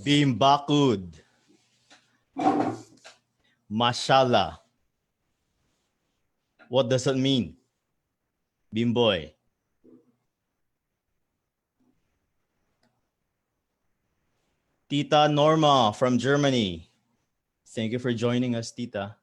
Bimbakud. Mashallah. What does that mean? Bimboy. Tita Norma from Germany. Thank you for joining us, Tita.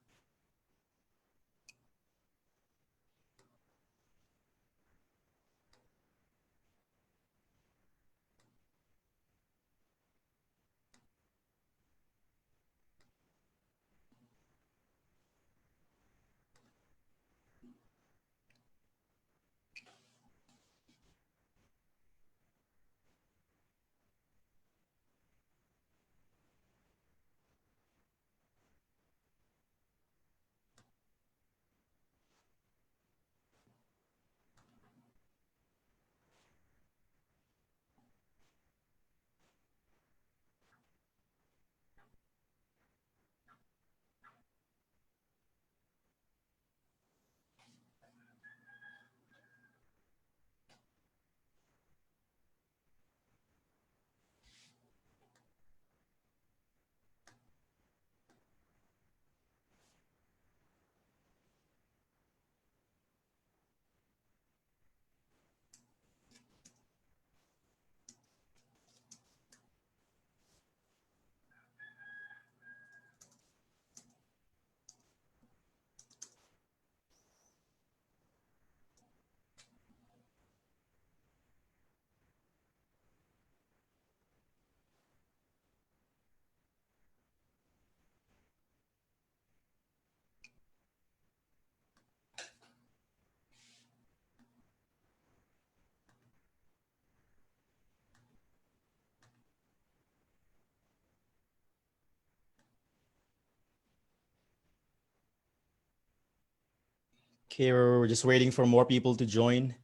Okay, we're just waiting for more people to join.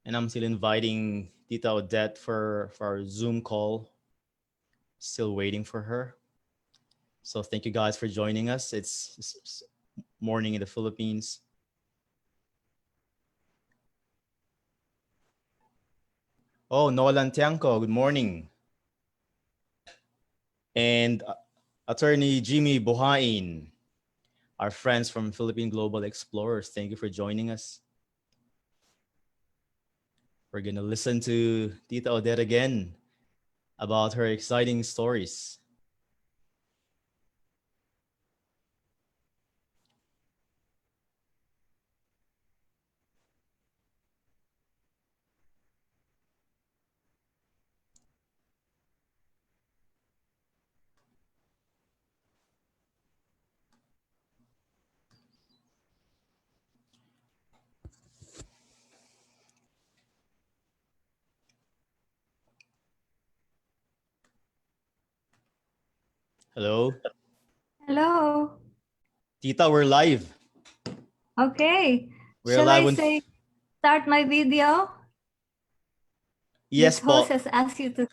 And I'm still inviting Tita Odette for our Zoom call. Still waiting for her. So thank you guys for joining us. It's morning in the Philippines. Oh, Nolan Tiangco, good morning. And Attorney Jimmy Buhain, our friends from Philippine Global Explorers. Thank you for joining us. We're going to listen to Tita Odette again about her exciting stories. Hello. Hello. Tita, we're live. Okay. We're Shall live I on... say start my video? Yes, This host po. has asked you to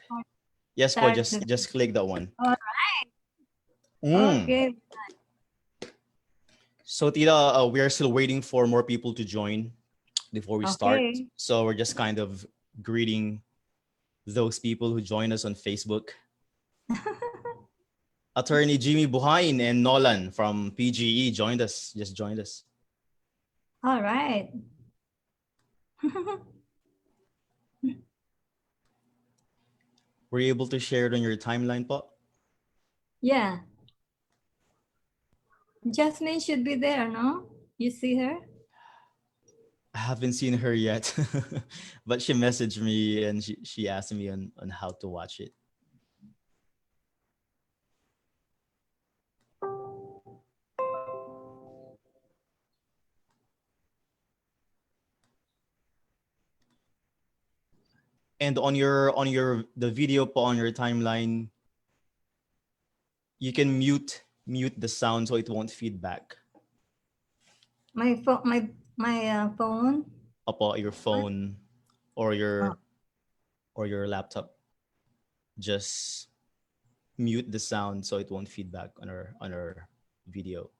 Yes, po. start the Just click that one. All right. Mm. Okay. So, Tita, we are still waiting for more people to join before we start. Okay. So we're just kind of greeting those people who join us on Facebook. Attorney Jimmy Buhain and Nolan from PGE just joined us. All right. Were you able to share it on your timeline, po? Yeah. Jasmine should be there, no? You see her? I haven't seen her yet, but she messaged me and she asked me on how to watch it. And on your the video po on your timeline, you can mute the sound so it won't feedback. My phone. My phone. Opo, your phone or Oh. your laptop. Just mute the sound so it won't feedback on our video.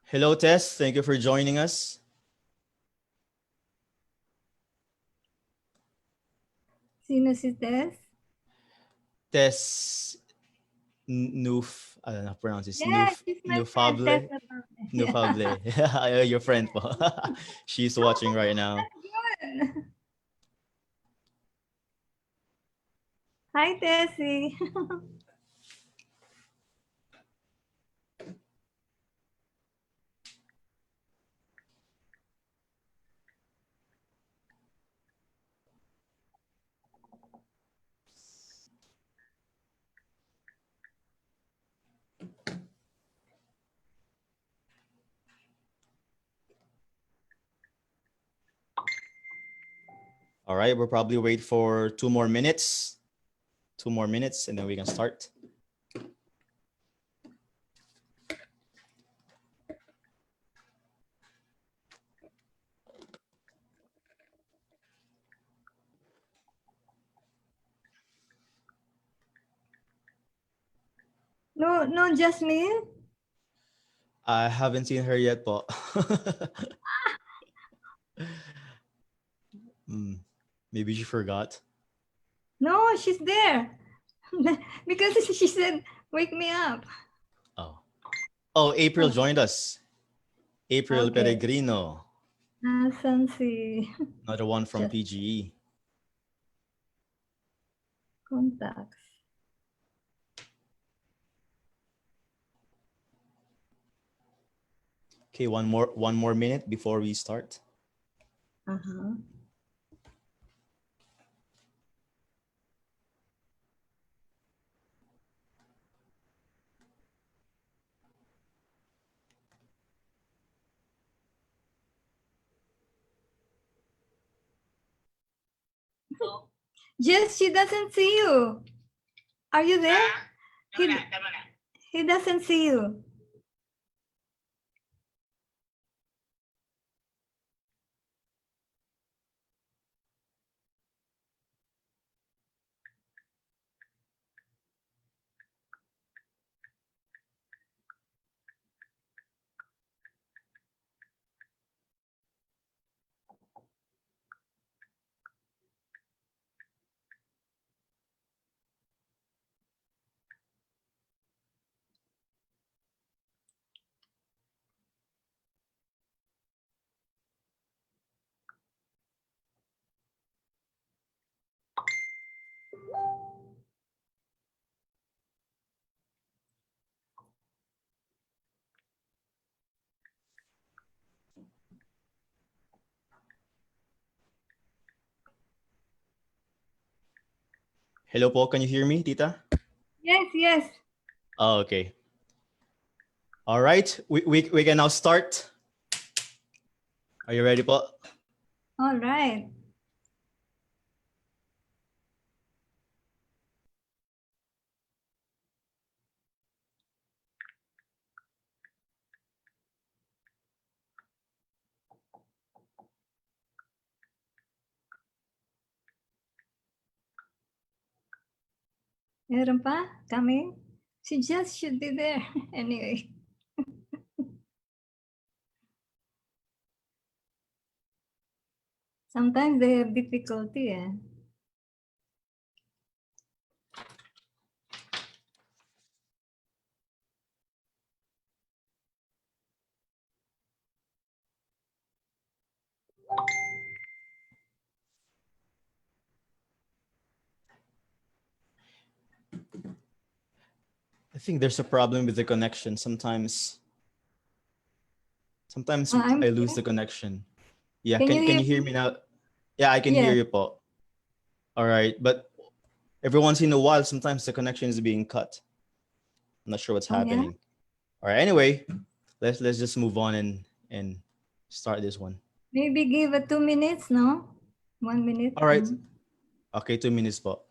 Hello, Tess. Thank you for joining us. Sino si Tess? Tess Nuf, I don't know how to pronounce this. Yeah, she's my friend, Tess. Nufable. Yeah. Nufable. Your friend po. She's watching right now. Good. Hi, Tessie. All right, we'll probably wait for 2 more minutes. 2 more minutes, and then we can start. No, no, Jasmine. I haven't seen her yet, po. Hmm, maybe she forgot. No, she's there. Because she said, wake me up. Oh. Oh, April Oh, joined us. April okay. Peregrino, Nasaan si another one from just PGE. contacts? Okay, one more minute before we start. Uh-huh. Jess, she doesn't see you. Are you there? He, he doesn't see you. Hello po, can you hear me, Tita? Yes, yes. Oh, okay. All right, we can now start. Are you ready po? All right. Meron pa? Coming? She just should be there. Anyway. Sometimes they have difficulty. Eh? I think there's a problem with the connection sometimes. Sometimes I'm I lose here. the connection. Yeah, Can you can hear you hear me? me now? Yeah, I can hear Yes. you po. All right, but every once in a while, sometimes the connection is being cut. I'm not sure what's Oh, yeah? happening. All right, anyway, let's just move on and start this one. Maybe give it 2 minutes, no? 1 minute. All right. Okay, 2 minutes po.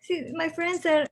See, my friends are...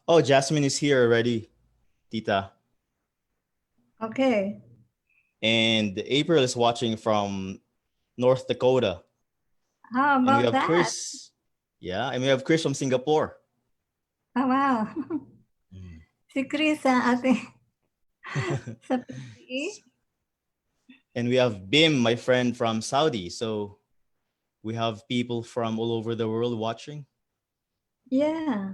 Oh, Jasmine is here already, Tita. Okay. And April is watching from North Dakota. How And we about have that? Chris. Yeah, and we have Chris from Singapore. Oh, wow. Mm. Si Chris sa ating sa PCE. And we have Bim, my friend from Saudi. So we have people from all over the world watching. Yeah.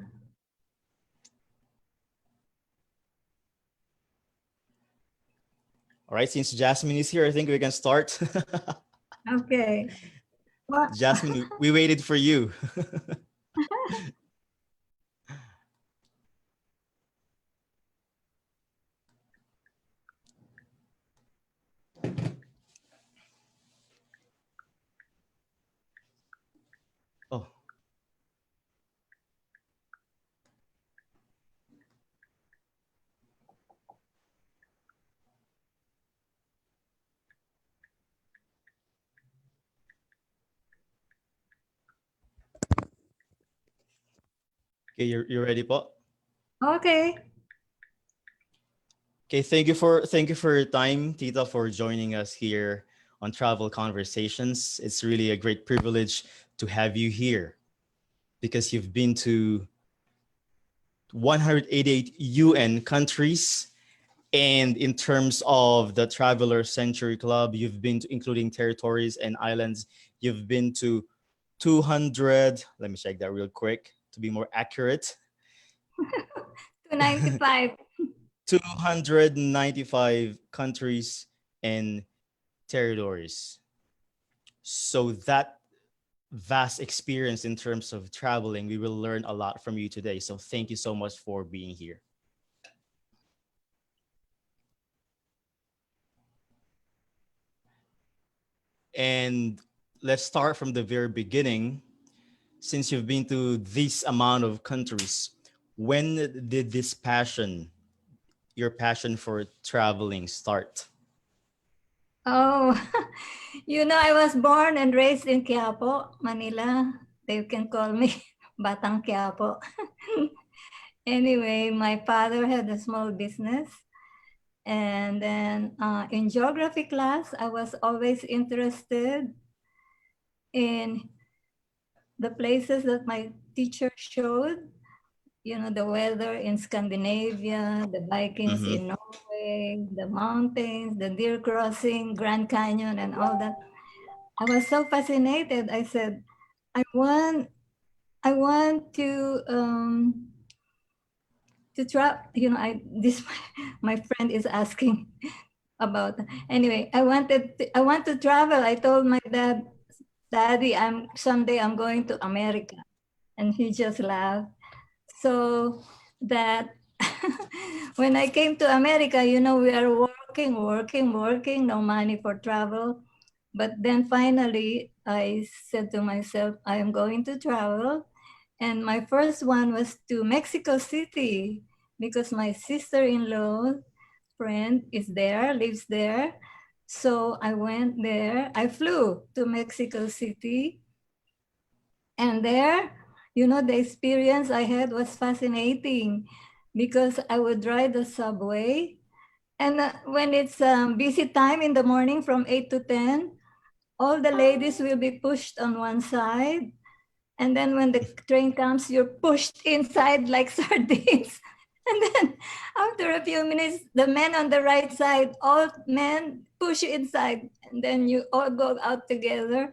All right, since Jasmine is here, I think we can start. Okay. What? Jasmine, we waited for you. Oh, okay, you're ready, po? Okay. Okay, thank you for your time, Tita, for joining us here on Travel Conversations. It's really a great privilege to have you here because you've been to 188 UN countries. And in terms of the Traveler Century Club, you've been to, including territories and islands, you've been to 200, let me check that real quick to be more accurate, 295. 295 countries and territories. So that vast experience in terms of traveling, we will learn a lot from you today. So thank you so much for being here. And let's start from the very beginning. Since you've been to this amount of countries, when did this passion, your passion for traveling, start? Oh, I was born and raised in Quiapo, Manila. They can call me Batang Quiapo. Anyway, my father had a small business. And then in geography class, I was always interested in the places that my teacher showed. The weather in Scandinavia, the Vikings Mm-hmm. in Norway, the mountains, the deer crossing, Grand Canyon, and all that. I was so fascinated. I said, I want, I want to try. This my friend is asking about. Anyway, I want to travel. I told my dad, Daddy, someday I'm going to America, and he just laughed. So that when I came to America, we are working, no money for travel. But then finally, I said to myself, I am going to travel. And my first one was to Mexico City because my sister-in-law friend is there, lives there. So I went there. I flew to Mexico City. And there, the experience I had was fascinating because I would ride the subway. And when it's busy time in the morning from 8 to 10, all the ladies will be pushed on one side. And then when the train comes, you're pushed inside like sardines. And then after a few minutes, the men on the right side, all men push you inside. And then you all go out together.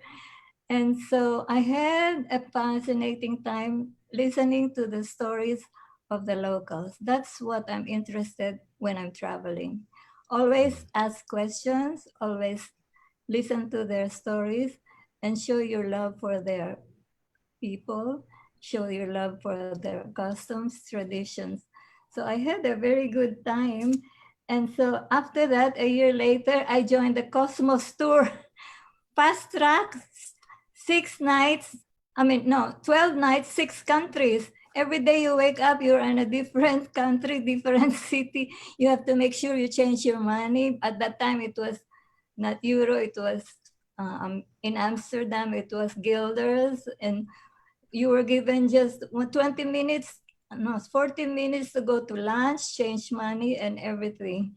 And so I had a fascinating time listening to the stories of the locals. That's what I'm interested when I'm traveling. Always ask questions, always listen to their stories, and show your love for their people, show your love for their customs, traditions. So I had a very good time. And so after that, a year later, I joined the Cosmos Tour fast track, 6 nights. I mean, no, 12 nights, 6 countries. Every day you wake up, you're in a different country, different city. You have to make sure you change your money. At that time, it was not euro, it was in Amsterdam, it was guilders. And you were given just 20 minutes no, 40 minutes to go to lunch, change money and everything.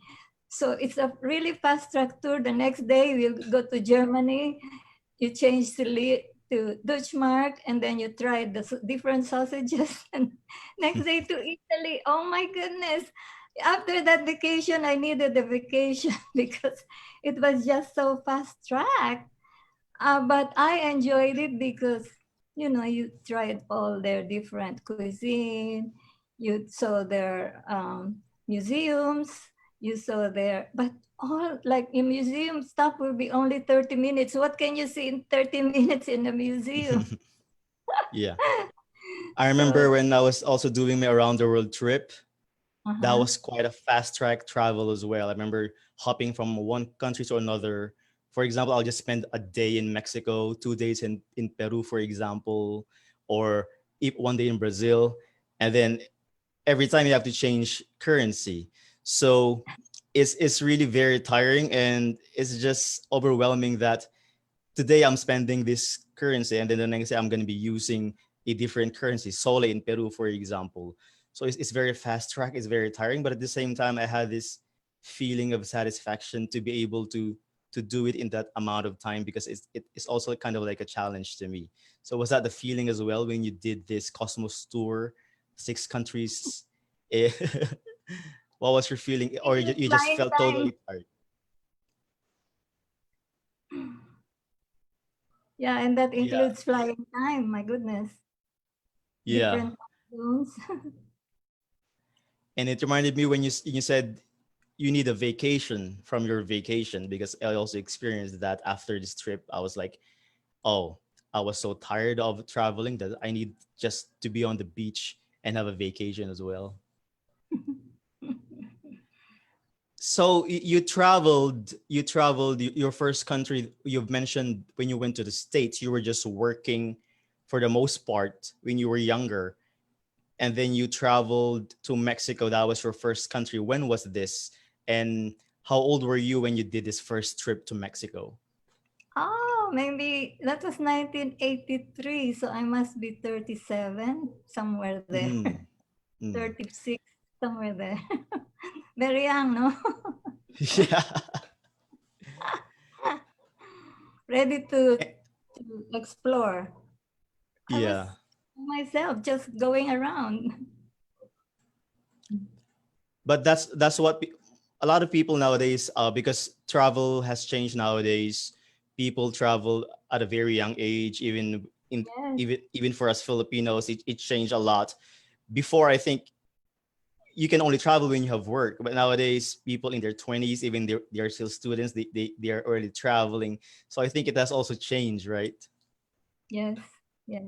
So it's a really fast track tour. The next day we'll go to Germany, you change to Deutschmark, and then you try the different sausages. And next day to Italy. Oh my goodness. After that vacation, I needed a vacation because it was just so fast track. But I enjoyed it because, you tried all their different cuisine, you saw their museums, you saw their, but all like in museum stuff will be only 30 minutes. What can you see in 30 minutes in a museum? Yeah. I remember So, when I was also doing my around the world trip, that uh-huh. was quite a fast track travel as well. I remember hopping from one country to another. For example, I'll just spend a day in Mexico, 2 days in Peru, for example, or one day in Brazil. And then every time you have to change currency. So it's really very tiring, and it's just overwhelming that today I'm spending this currency and then the next day I'm going to be using a different currency, Sole in Peru, for example. So it's very fast track, it's very tiring, but at the same time, I had this feeling of satisfaction to be able to do it in that amount of time because it's also kind of like a challenge to me. So was that the feeling as well when you did this Cosmos tour, 6 countries? Eh, what was your feeling, or Includes you just flying felt time. totally tired? Yeah, and that Yeah, includes flying time. My goodness. yeah. Different zones. And it reminded me when you said you need a vacation from your vacation, because I also experienced that after this trip. I was like, oh, I was so tired of traveling that I need just to be on the beach and have a vacation as well. So you traveled your first country you've mentioned when you went to the States, you were just working for the most part when you were younger, and then you traveled to Mexico. That was your first country. When was this? And how old were you when you did this first trip to Mexico? Oh, maybe that was 1983, so I must be 37, somewhere there. Mm, mm. 36, somewhere there. Very young, no? Yeah. Ready to explore. I was Yeah. myself just going around. But that's what a lot of people nowadays, because travel has changed nowadays. People travel at a very young age, Yes, even for us Filipinos, it changed a lot. Before, I think you can only travel when you have work, but nowadays people in their 20s, even they're still students, they are already traveling. So I think it has also changed, right? yes, yes.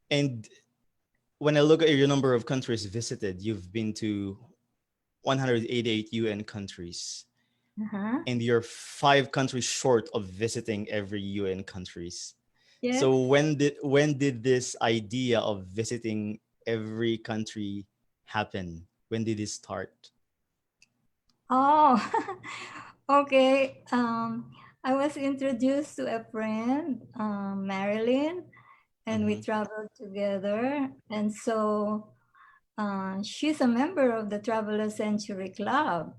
And when I look at your number of countries visited, you've been to 188 UN countries, Uh-huh. and you're 5 countries short of visiting every UN countries. Yes. So when did this idea of visiting every country happen? When did it start? Oh, okay. I was introduced to a friend, Marilyn, and we Mm-hmm. traveled together. And so she's a member of the Traveler Century Club.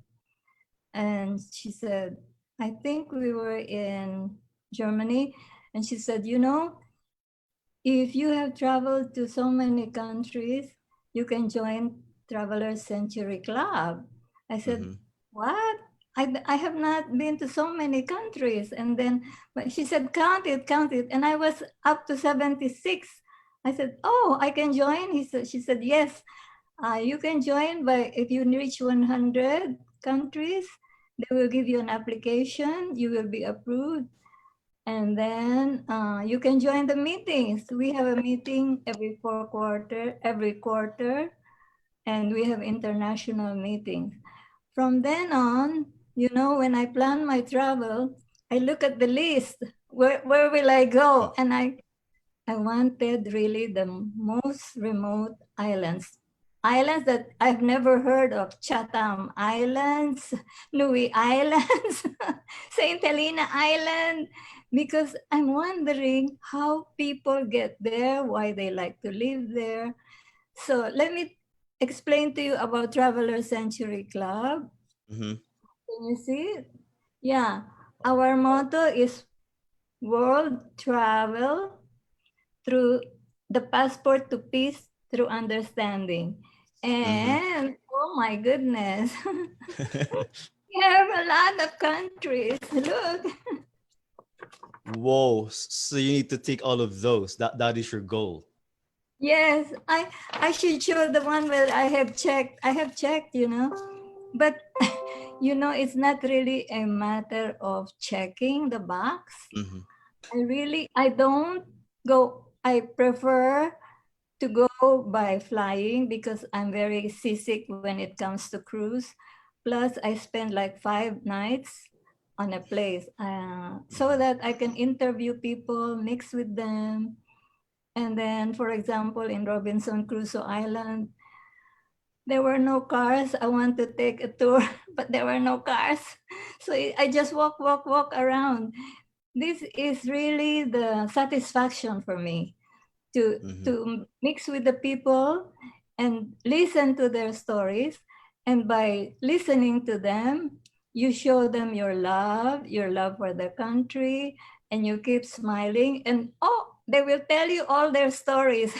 And she said, I think we were in Germany. And she said, if you have traveled to so many countries, you can join Traveler Century Club. I said, Mm-hmm. what? I have not been to so many countries. And then but she said, count it, count it. And I was up to 76. I said, oh, I can join? She said, yes, you can join, but if you reach 100 countries, they will give you an application. You will be approved. And then you can join the meetings. We have a meeting every quarter, and we have international meetings. From then on, when I plan my travel, I look at the list. Where will I go? And I wanted really the most remote islands. Islands that I've never heard of. Chatham Islands, Nui Islands, St. Helena Island, because I'm wondering how people get there, why they like to live there. So let me explain to you about Traveler Century Club. Mm-hmm. Can you see it? Yeah. Our motto is world travel through the passport to peace through understanding. Mm-hmm. And oh my goodness, we have a lot of countries. Look. Whoa. So you need to take all of those. That is your goal. Yes, I should show the one where I have checked. I have checked, but it's not really a matter of checking the box. Mm-hmm. I don't go. I prefer to go by flying because I'm very seasick when it comes to cruise. Plus, I spend like 5 nights on a place so Mm-hmm. that I can interview people, mix with them. And then, for example, in Robinson Crusoe Island, there were no cars. I want to take a tour, but there were no cars. So I just walk around. This is really the satisfaction for me to Mm-hmm. to mix with the people and listen to their stories, and by listening to them you show them your love for the country, and you keep smiling, and oh, they will tell you all their stories.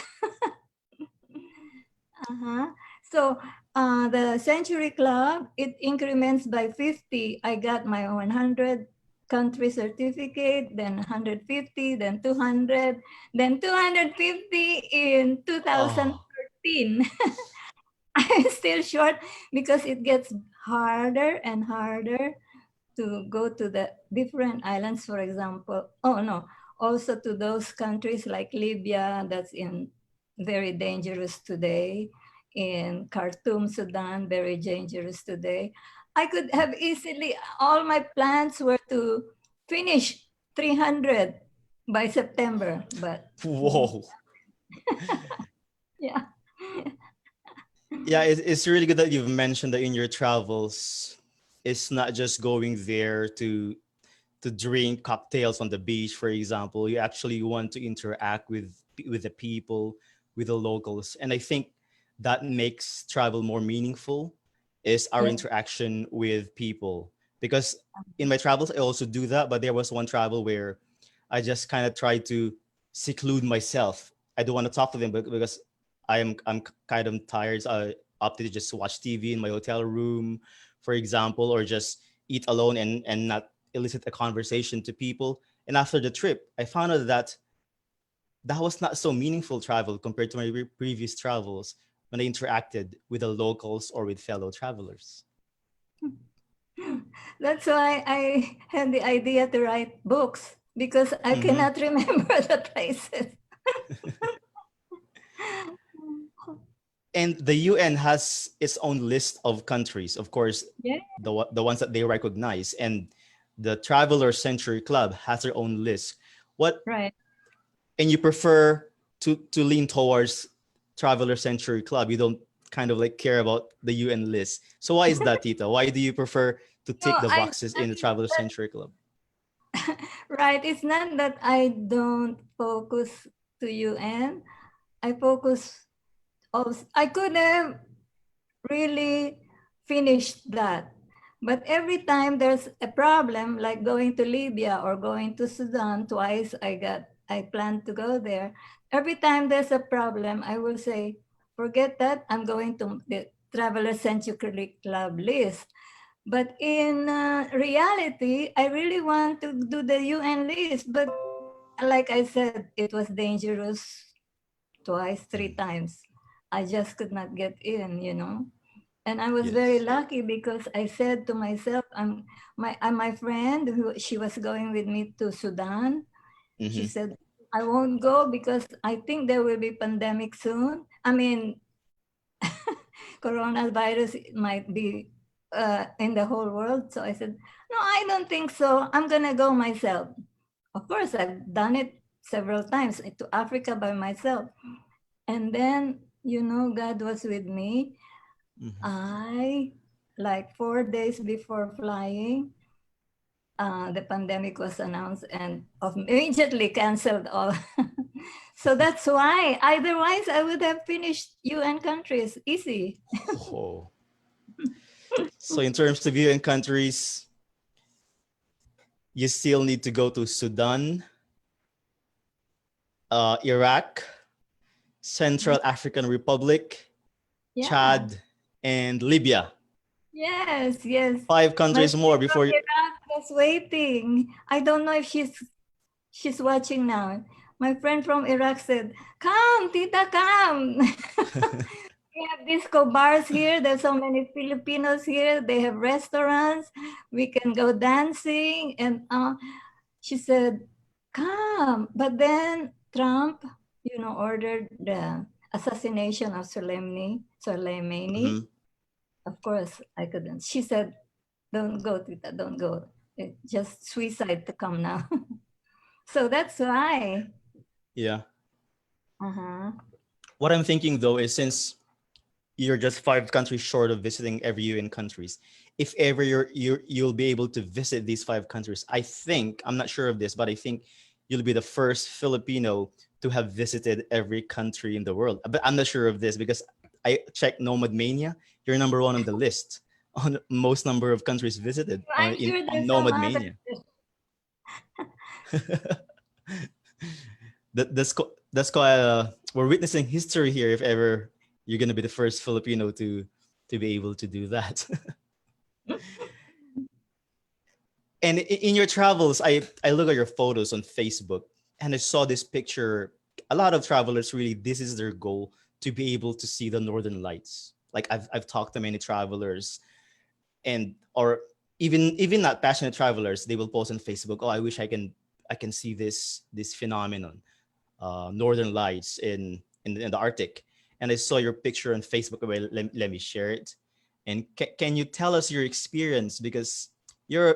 Uh-huh. So the Century Club, it increments by 50. I got my 100 country certificate, then 150, then 200, then 250 in Oh. 2013. I'm still short because it gets harder and harder to go to the different islands, for example. Oh, no, also to those countries like Libya, that's in very dangerous today. In Khartoum, Sudan, very dangerous today. I could have easily, all my plans were to finish 300 by September, but Whoa. yeah. Yeah, it's really good that you've mentioned that in your travels, it's not just going there to drink cocktails on the beach, for example. You actually want to interact with the people, with the locals, and I think that makes travel more meaningful is our Yeah. interaction with people. Because in my travels, I also do that, but there was one travel where I just kind of tried to seclude myself. I don't want to talk to them because I'm kind of tired. So I opted to just watch TV in my hotel room, for example, or just eat alone and not elicit a conversation to people. And after the trip, I found out that that was not so meaningful travel compared to my previous travels when I interacted with the locals or with fellow travelers. That's why I had the idea to write books because I Hmm. cannot remember the places. And the UN has its own list of countries, of course, Yeah, the ones that they recognize, and the Traveler Century Club has their own list. What right. and you prefer to lean towards Traveler Century Club. You don't kind of like care about the UN list. So why is that, Tita? Why do you prefer to No, tick the boxes in the Traveler Century Club? right. It's not that I don't focus to UN. I focus also. I could have really finished that. But every time there's a problem, like going to Libya or going to Sudan, twice I planned to go there. Every time there's a problem, I will say, forget that, I'm going to the Traveler Century Club list. But in reality, I really want to do the UN list. But like I said, it was dangerous twice, three Mhm. times. I just could not get in. And I was very Yes. lucky because I said to myself, my friend who she was going with me to Sudan. She Hmm. said, I won't go because I think there will be pandemic soon. I mean, coronavirus might be in the whole world. So I said, no, I don't think so. I'm gonna go myself. Of course, I've done it several times to Africa by myself. And then, God was with me. Hmm. I, like 4 days before flying, the pandemic was announced and immediately canceled all. So that's why. Otherwise, I would have finished UN countries easy. Oh. So in terms of UN countries, you still need to go to Sudan, Iraq, Central African Republic, Yeah. Chad, and Libya. Yes, yes. 5 My countries more friend from before you. Iraq was waiting. I don't know if she's watching now. My friend from Iraq said, "Come, Tita, come." We have disco bars here. There's so many Filipinos here. They have restaurants. We can go dancing. And she said, "Come." But then Trump, ordered the assassination of Soleimani. Mhm. Of course, I couldn't. She said, "Don't go, Tita, don't go. It's just suicide to come now." So that's why. Yeah. Uh-huh. What I'm thinking though is, since you're just 5 countries short of visiting every UN countries, if ever you'll be able to visit these 5 countries, I think, I'm not sure of this, but I think you'll be the first Filipino to have visited every country in the world. But I'm not sure of this because I checked Nomad Mania. You're number 1 on the list on most number of countries visited on I'm sure on there's some Nomad other. Mania. That's quite we're witnessing history here if ever you're gonna be the first Filipino to be able to do that. And in your travels, I look at your photos on Facebook and I saw this picture. A lot of travelers, really, this is their goal, to be able to see the Northern Lights. Like I've talked to many travelers, and or even not passionate travelers, they will post on Facebook, "Oh, I wish I can see this phenomenon, Northern Lights in the Arctic." And I saw your picture on Facebook. Well, let me share it. And can you tell us your experience, because you're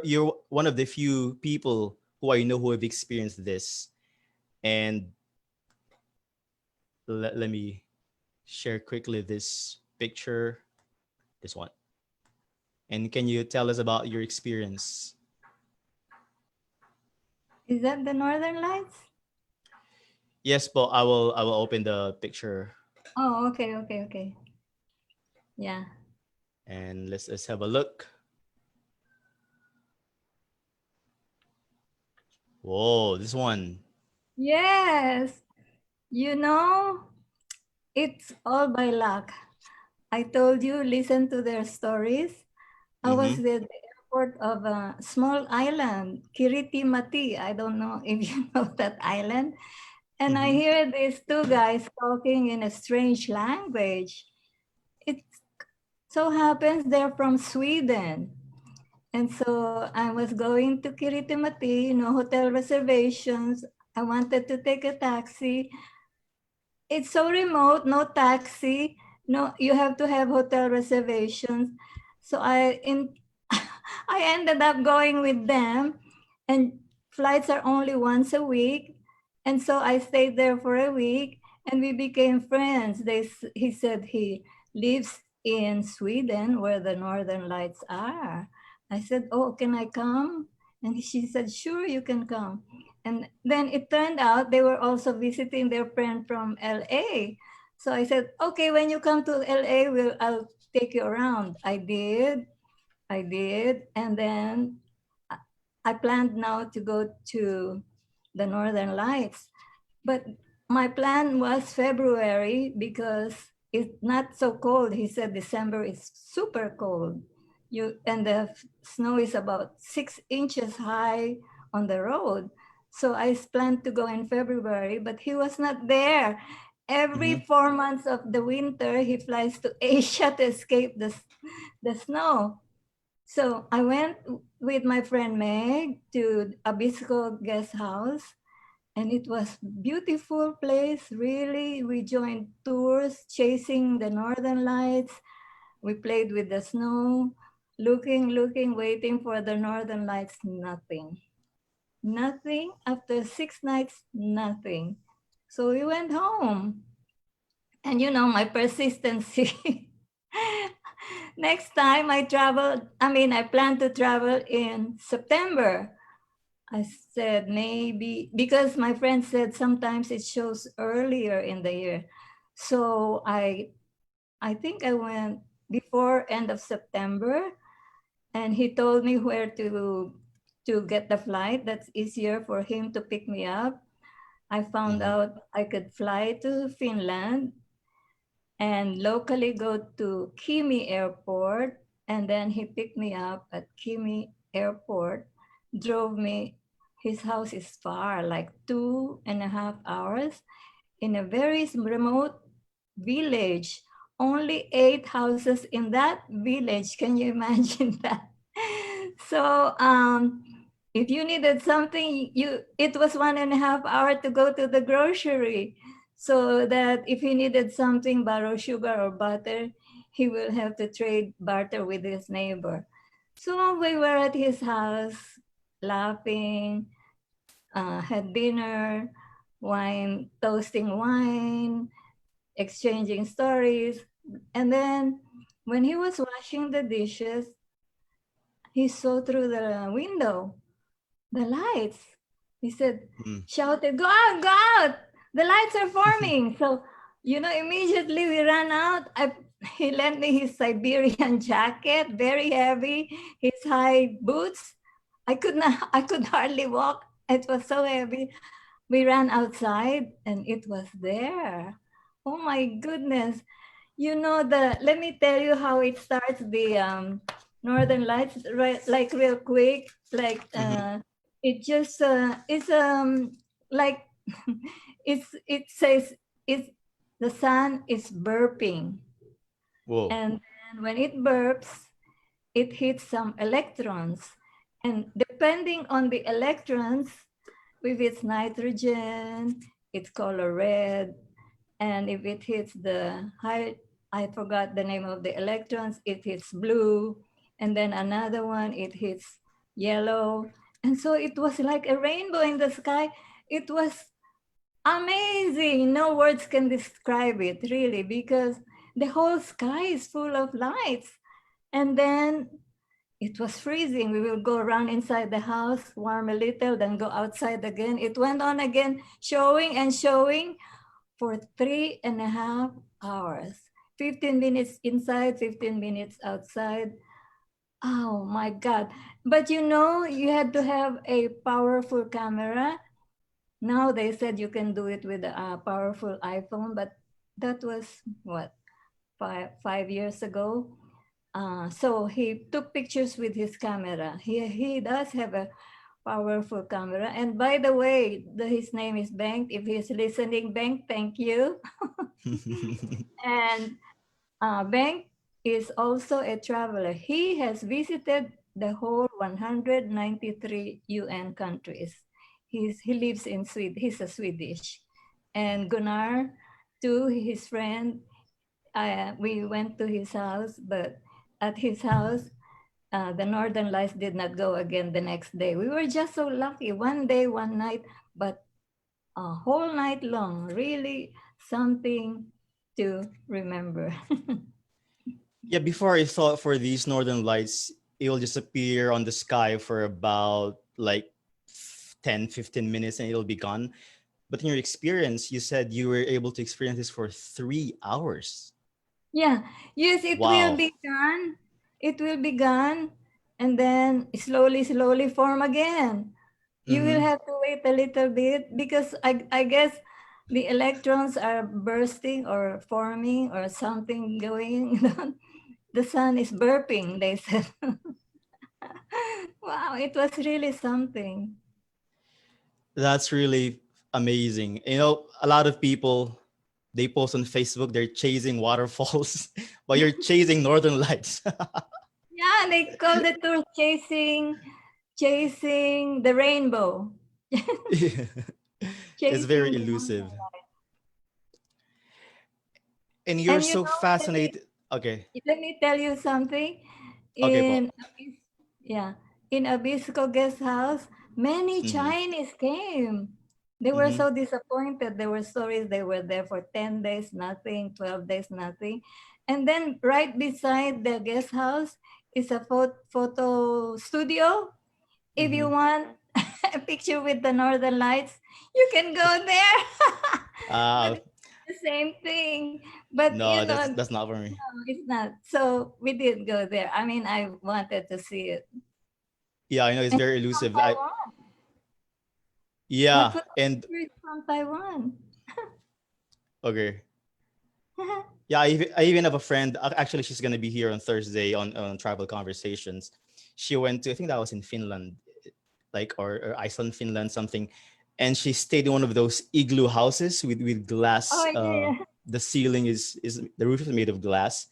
one of the few people who I know who have experienced this. And let me share quickly this picture, this one. And can you tell us about your experience? Is that the Northern Lights? Yes, but I will open the picture Oh, okay, okay, okay. Yeah. and let's have a look. Whoa, this one. Yes. You know, it's all by luck. I told you, listen to their stories. I was Mm-hmm. at the airport of a small island, Kiriti Mati. I don't know if you know that island. And I Mm-hmm. hear these two guys talking in a strange language. It so happens they're from Sweden. And so I was going to Kiritimati, hotel reservations. I wanted to take a taxi. It's so remote, no taxi. No, you have to have hotel reservations. So I ended up going with them, and flights are only once a week. And so I stayed there for a week and we became friends. He said he lives in Sweden where the Northern Lights are. I said, "Oh, can I come?" And she said, "Sure, you can come." And then it turned out they were also visiting their friend from LA. So I said, "Okay, when you come to LA, I'll take you around." I did. And then I planned now to go to the Northern Lights. But my plan was February because it's not so cold. He said December is super cold. And the snow is about 6 inches high on the road. So I planned to go in February, but he was not there. Every Mm-hmm. 4 months of the winter, he flies to Asia to escape the snow. So I went with my friend Meg to Abisko guest house, and it was beautiful place. Really, we joined tours chasing the Northern Lights. We played with the snow, looking, waiting for the Northern Lights. Nothing. After 6 nights, nothing. So we went home. And my persistency. Next time I plan to travel in September. I said maybe because my friend said sometimes it shows earlier in the year. So I think I went before end of September, and he told me where to get the flight that's easier for him to pick me up. I found Mhm. out I could fly to Finland and locally go to Kimi Airport. And then he picked me up at Kimi Airport, drove me. His house is far, like 2.5 hours in a very remote village. Only 8 houses in that village. Can you imagine that? So if you needed something, it was 1.5 hour to go to the grocery. So that if he needed something, borrow sugar or butter, he will have to trade barter with his neighbor. So we were at his house laughing, had dinner, toasting wine, exchanging stories. And then when he was washing the dishes, he saw through the window the lights. He said, Mm. shouted, "Go out, go out! The lights are forming." So, immediately we ran out. He lent me his Siberian jacket, very heavy, his high boots. I could hardly walk. It was so heavy. We ran outside and it was there. Oh my goodness. Let me tell you how it starts, the Northern Lights, right, like real quick, like Mhm. it just it's like it says it's the sun is burping, Whoa. and then when it burps, it hits some electrons, and depending on the electrons, if it's nitrogen, it's color red, and if it hits the high, I forgot the name of the electrons, it hits blue, and then another one, it hits yellow. And so it was like a rainbow in the sky. It was amazing. No words can describe it, really, because the whole sky is full of lights. And then it was freezing. We will go around inside the house, warm a little, then go outside again. It went on again, showing and showing for 3.5 hours. 15 minutes inside, 15 minutes outside. Oh my God. But you had to have a powerful camera. Now they said you can do it with a powerful iPhone, but that was what, 5 years ago. So he took pictures with his camera. He does have a powerful camera. And by the way, his name is Bank. If he's listening, Bank, thank you. And Bank is also a traveler. He has visited the whole 193 UN countries. He lives in Sweden. He's a Swedish. And Gunnar, too, his friend, we went to his house, but at his house, the Northern Lights did not go again the next day. We were just so lucky. One day, one night, but a whole night long. Really something to remember. Yeah, before I thought for these northern lights, it will just appear on the sky for about like 10, 15 minutes and it'll be gone. But in your experience, you said you were able to experience this for 3 hours. Yeah. Yes, it will Wow. be gone. It will be gone. And then slowly, slowly form again. You will Mm-hmm. have to wait a little bit because I guess the electrons are bursting or forming or something going on. The sun is burping, they said. Wow, it was really something. That's really amazing. A lot of people they post on Facebook they're chasing waterfalls, but you're chasing northern lights. Yeah, they call the tour chasing the rainbow. It's very Chasing the elusive. rainbow. And you're And so fascinated. Okay. let me tell you something. Okay, po. Yeah, in Abisko guest house, many Mm-hmm. Chinese came. They were Mm-hmm. so disappointed. There were stories they were there for 10 days, nothing, 12 days, nothing. And then right beside the guest house is a photo studio. If you Mm-hmm. want, a picture with the Northern Lights, you can go there. But Uh, it's the same thing. But you no, know, that's not for me. no, it's not. So we did go there. I mean, I wanted to see it. Yeah, I know it's And very it's from elusive. Taiwan. My Yeah, and photographer is from Taiwan. okay. Yeah, I even have a friend. Actually, she's gonna be here on Thursday on Tribal Conversations. She went to, I think that was in Finland, like or Iceland, Finland, something, and she stayed in one of those igloo houses with glass. Oh yeah. The ceiling is the roof is made of glass.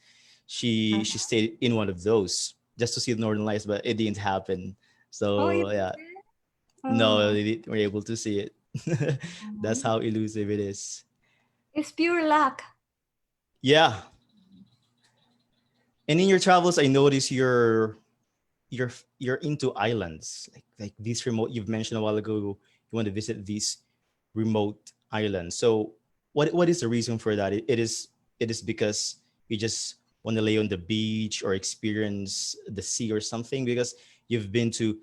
Uh, She stayed in one of those just to see the Northern Lights, but it didn't happen. oh, you So yeah, did? no, Oh, were able to see it. That's how elusive it is. it's pure luck. Yeah, and in your travels, I notice you're into islands like these remote. You've mentioned a while ago you want to visit these remote islands. So what is the reason for that? It is because you just want to lay on the beach or experience the sea or something, because you've been to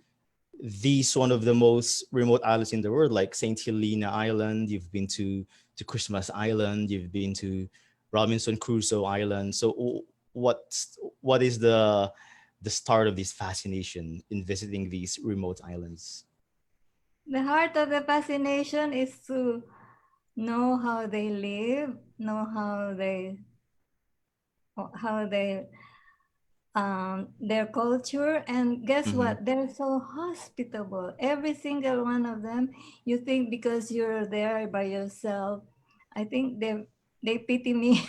these one of the most remote islands in the world, like Saint Helena Island. You've been to Christmas Island. You've been to Robinson Crusoe Island. So what is the start of this fascination in visiting these remote islands? The heart of the fascination is to know how they live, know how they their culture, and guess Mm-hmm. what, they're so hospitable, every single one of them. You think because you're there by yourself, I think they pity me.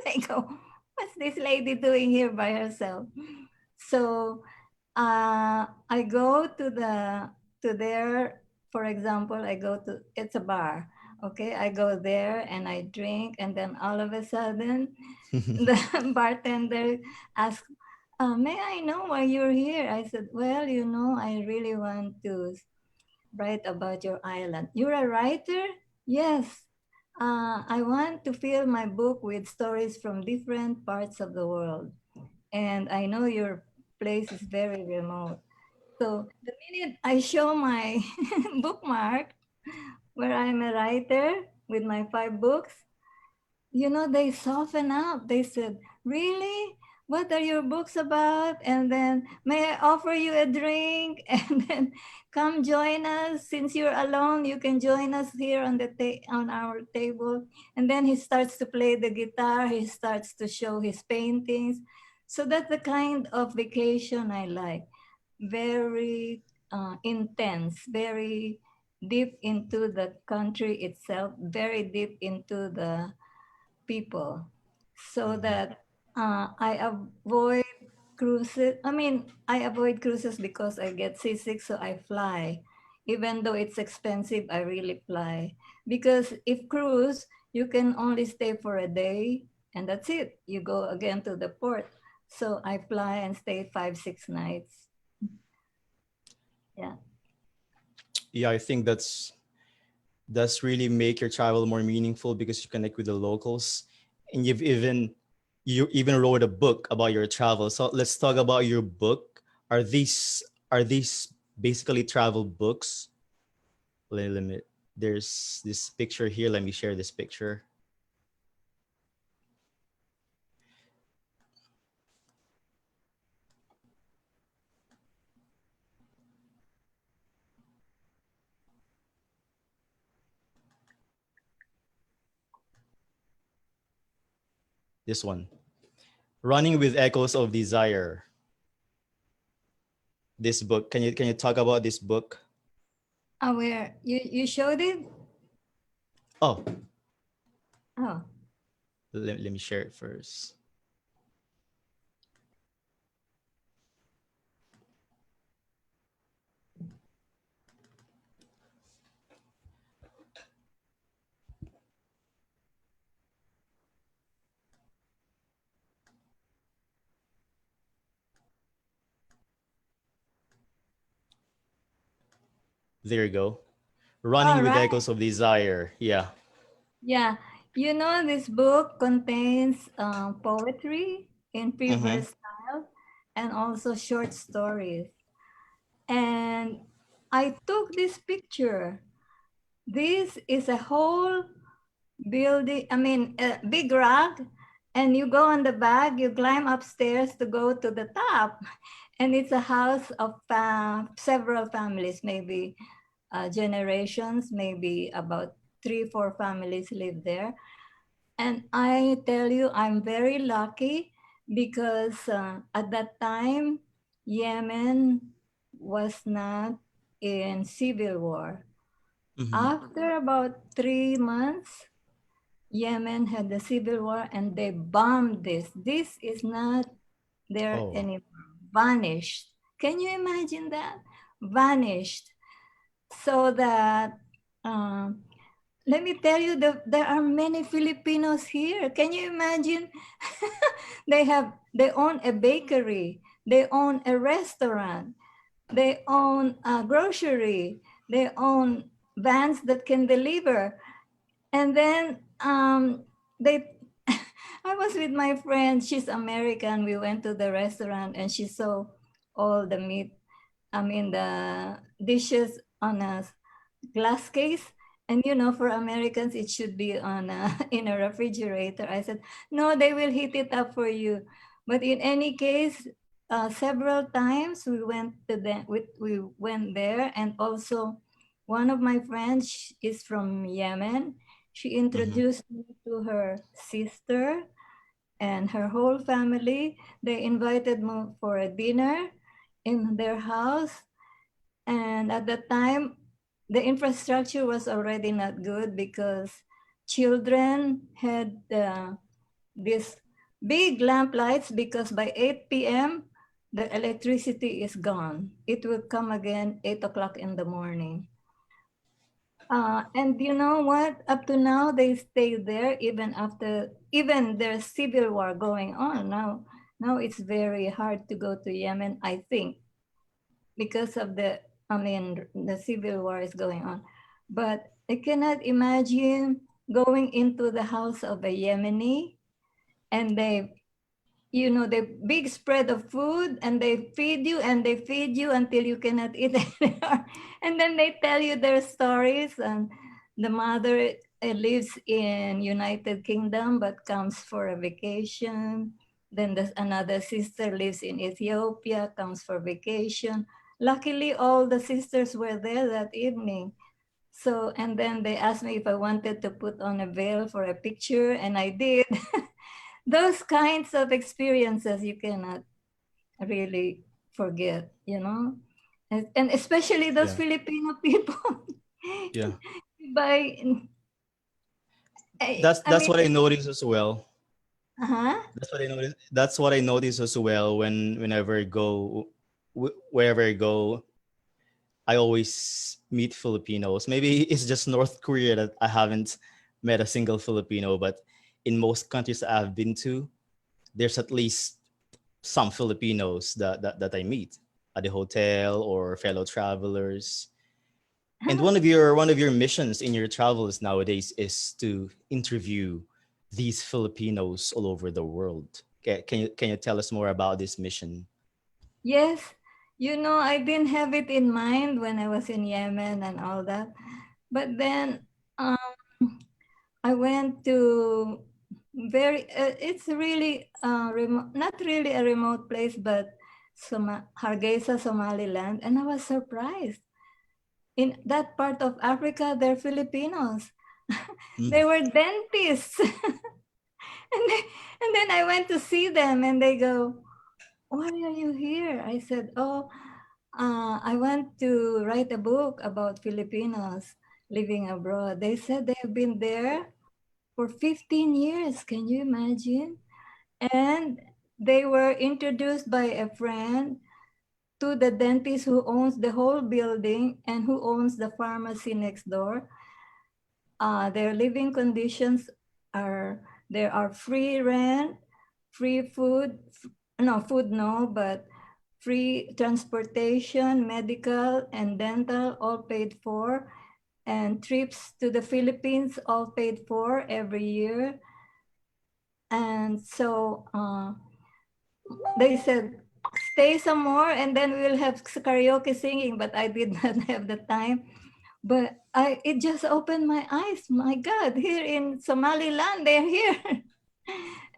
They go, what's this lady doing here by herself? So I go to there. For example, I go to, it's a bar. Okay, I go there and I drink, and then all of a sudden, the bartender asks, "May I know why you're here?" I said, "Well, I really want to write about your island." "You're a writer?" "Yes. I want to fill my book with stories from different parts of the world, and I know your place is very remote." So the minute I show my bookmark where I'm a writer with my 5 books, they soften up. They said, "Really? What are your books about?" And then, "May I offer you a drink?" And then, "Come join us. Since you're alone, you can join us here on on our table." And then he starts to play the guitar. He starts to show his paintings. So that's the kind of vacation I like. Very intense, very deep into the country itself, very deep into the people, so Mm-hmm. that I avoid cruises. I mean, I avoid cruises because I get seasick, so I fly. Even though it's expensive, I really fly. Because if cruise, you can only stay for a day and that's it. You go again to the port. So I fly and stay 5, 6 nights. Yeah. Yeah, I think that's really make your travel more meaningful because you connect with the locals, and you even wrote a book about your travel. So let's talk about your book. Are these basically travel books? Let me, there's this picture here. Let me share this picture. This one, Running with Echoes of Desire. This book. Can you talk about this book? Where you showed it? Oh, Oh, let me share it first. There you go. Running all with right. Echoes of Desire. Yeah. Yeah, this book contains poetry in free Mm-hmm. verse style and also short stories. And I took this picture. This is a whole building, I mean, a big rock, and you go on the back, you climb upstairs to go to the top. And it's a house of several families, maybe generations, maybe about 3-4 families live there. And I tell you, I'm very lucky because at that time, Yemen was not in civil war. Mm-hmm. After about 3 months, Yemen had the civil war and they bombed this. This is not there Oh. anymore. Vanished. Can you imagine that? Vanished. So that, let me tell you, there are many Filipinos here. Can you imagine? They own a bakery. They own a restaurant. They own a grocery. They own vans that can deliver. And then they I was with my friend, she's American. We went to the restaurant and she saw all the meat, I mean the dishes on a glass case. And you know, for Americans it should be on in a refrigerator. I said, no, they will heat it up for you. But in any case, several times we went to we went there. And also one of my friends is from Yemen. She Mm-hmm. introduced me to her sister and her whole family. They invited me for a dinner in their house. And at the time, the infrastructure was already not good because children had these big lamp lights, because by 8 p.m., the electricity is gone. It will come again 8 o'clock in the morning. And you know what? Up to now, they stay there even after, even there's civil war going on. Now it's very hard to go to Yemen, I think, because of the civil war is going on. But I cannot imagine going into the house of a Yemeni and they, you know, the big spread of food and they feed you and they feed you until you cannot eat anymore. And then they tell you their stories. And the mother lives in United Kingdom but comes for a vacation. Then there's another sister lives in Ethiopia, comes for vacation. Luckily, all the sisters were there that evening. So, and then they asked me if I wanted to put on a veil for a picture, and I did. Those kinds of experiences you cannot really forget, you know? And especially those Yeah. Filipino people. Yeah. By, I That's mean, what I noticed as well. uh-huh. That's what I noticed. That's what I notice as well whenever I go wherever I go, I always meet Filipinos. Maybe it's just North Korea that I haven't met a single Filipino, but in most countries that I've been to, there's at least some Filipinos that I meet at the hotel or fellow travelers. And one of your missions in your travels nowadays is to interview these Filipinos all over the world. Can you tell us more about this mission? Yes, you know, I didn't have it in mind when I was in Yemen and all that. But then I went to it's really not really a remote place, but Hargeisa, Somaliland. And I was surprised. In that part of Africa, they're Filipinos. They Mm. were dentists. and, they, and then I went to see them and they go, why are you here? I said, oh, I want to write a book about Filipinos living abroad. They said they have been there for 15 years. Can you imagine? And they were introduced by a friend to the dentist who owns the whole building and who owns the pharmacy next door. Their living conditions are, there are free rent, free food, no food, no, but free transportation, medical and dental, all paid for, and trips to the Philippines, all paid for every year. And so they said, stay some more and then we'll have karaoke singing, but I did not have the time. But it just opened my eyes. My God, here in Somaliland, they're here.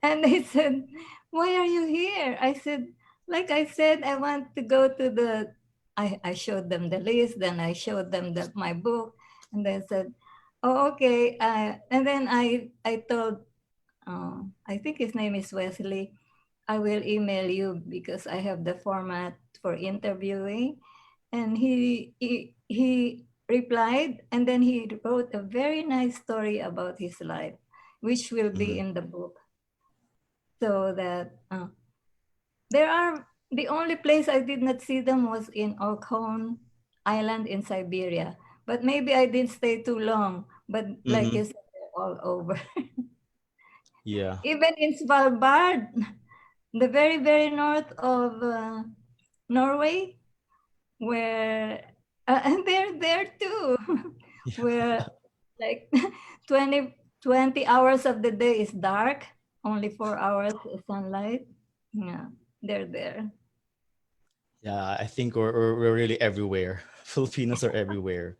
And they said, why are you here? I said, like I said, I want to go to I showed them the list, then I showed them my book, and they said, oh, okay. And then I told, I think his name is Wesley, I will email you because I have the format for interviewing. And he replied, and then he wrote a very nice story about his life, which will be Mm-hmm. in the book. So that there are, the only place I did not see them was in Orkhon Island in Siberia. But maybe I didn't stay too long. But like Mm-hmm. you said, they're all over. Yeah. Even in Svalbard, the very, very north of Norway, where, and they're there too, where like 20 hours of the day is dark, only 4 hours is sunlight. Yeah, they're there. Yeah, I think we're really everywhere. Filipinos are everywhere.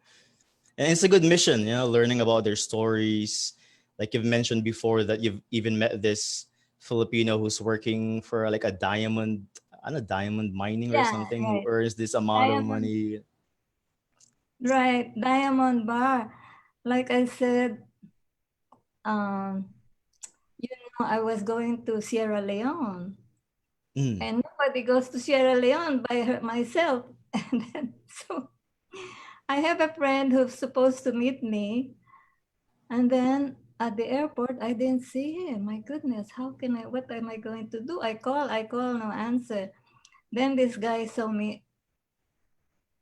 And it's a good mission, learning about their stories. Like you've mentioned before that you've even met this Filipino who's working for like a diamond, on a diamond mining or Yeah, something, who right. earns this amount of Diamond, money. right. Diamond Bar. Like I said, um, you I was going to Sierra Leone, Mm, and nobody goes to Sierra Leone by myself. And then, so I have a friend who's supposed to meet me, and then at the airport, I didn't see him. My goodness, what am I going to do? I call, no answer. Then this guy saw me,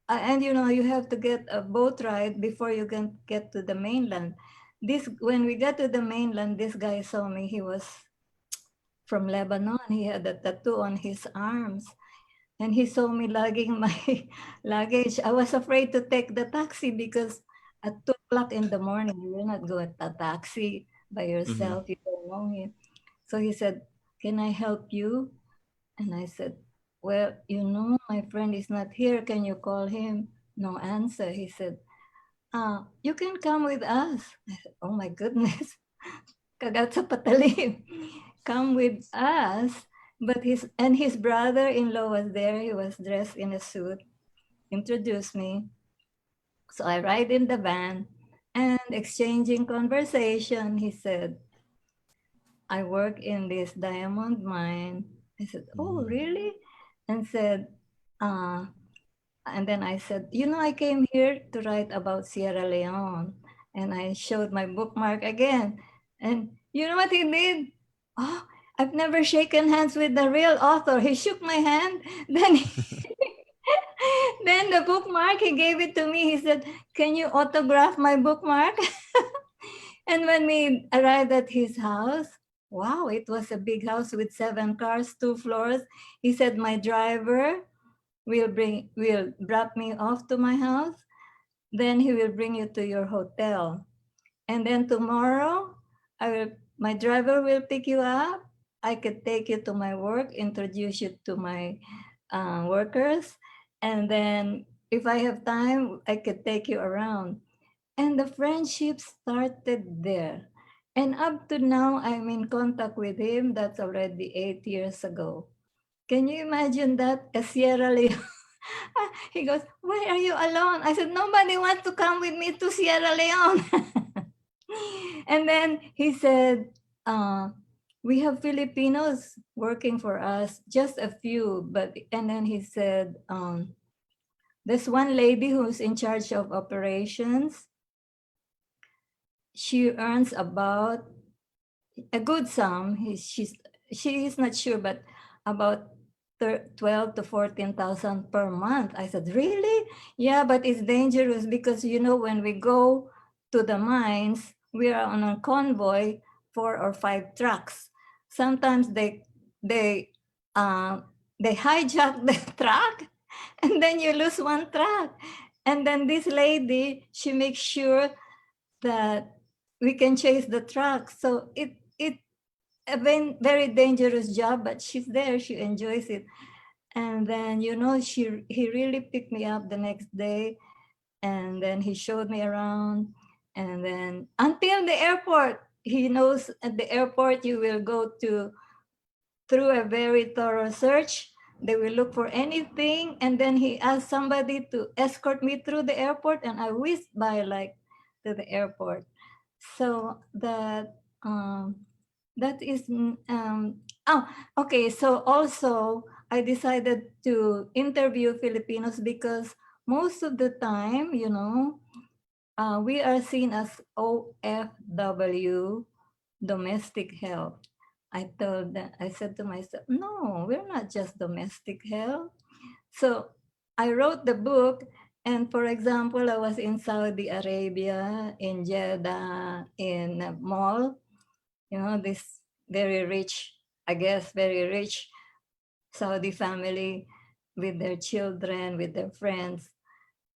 and you have to get a boat ride before you can get to the mainland. When we got to the mainland, this guy saw me. He was from Lebanon. He had a tattoo on his arms. And he saw me lugging my luggage. I was afraid to take the taxi because at 2 o'clock in the morning, you will not go at a taxi by mm-hmm. yourself. You don't know him. So he said, can I help you? And I said, well, my friend is not here. Can you call him? No answer. He said, you can come with us. I said, oh my goodness. Kagat sa patalim. Come with us. But his brother-in-law was there. He was dressed in a suit, introduced me. So I ride in the van and exchanging conversation. He said, I work in this diamond mine. I said, oh, Mm, really? And said, uh, and then I said, I came here to write about Sierra Leone. And I showed my bookmark again. And you know what he did? Oh, I've never shaken hands with the real author. He shook my hand. Then, then the bookmark, he gave it to me. He said, can you autograph my bookmark? And when we arrived at his house, wow, it was a big house with 7 cars, 2 floors. He said, my driver will drop me off to my house, then he will bring you to your hotel, and then tomorrow my driver will pick you up. I could take you to my work, introduce you to my workers, and then if I have time I could take you around. And the friendship started there, and up to now I'm in contact with him. That's already 8 years ago. Can you imagine that? A Sierra Leone. He goes, why are you alone? I said, nobody wants to come with me to Sierra Leone. And then he said, we have Filipinos working for us, just a few. And then he said, there's one lady who's in charge of operations. She earns about a good sum. She is not sure, but about 12 to 14,000 per month. I said, really? Yeah, but it's dangerous because when we go to the mines, we are on a convoy, 4 or 5 trucks. Sometimes they uh, they hijack the truck, and then you lose one truck. And then this lady, she makes sure that we can chase the truck. So it a very dangerous job, but she's there. She enjoys it. And then, he really picked me up the next day, and then he showed me around, and then until the airport. He knows at the airport you will go through a very thorough search. They will look for anything, and then he asked somebody to escort me through the airport, and I whisked by like to the airport. So that is oh, okay. So also I decided to interview Filipinos because most of the time, we are seen as OFW, domestic help. I said to myself, no, we're not just domestic help. So I wrote the book, and for example, I was in Saudi Arabia, in Jeddah, in a mall, this very rich, I guess, very rich Saudi family with their children, with their friends.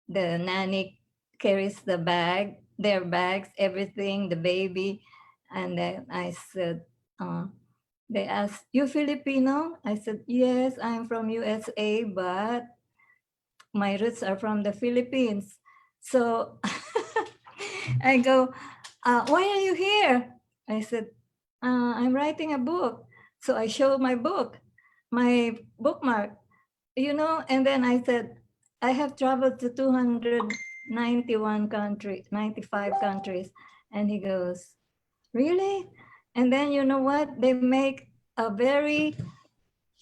The nanny carries their bags, everything, the baby. And then I said, they asked, you Filipino? I said, yes, I'm from USA, but my roots are from the Philippines. So I go, why are you here? I said, I'm writing a book. So I showed my book, my bookmark, and then I said, I have traveled to 291 countries, 95 countries. And he goes, really? And then you know what? They make a very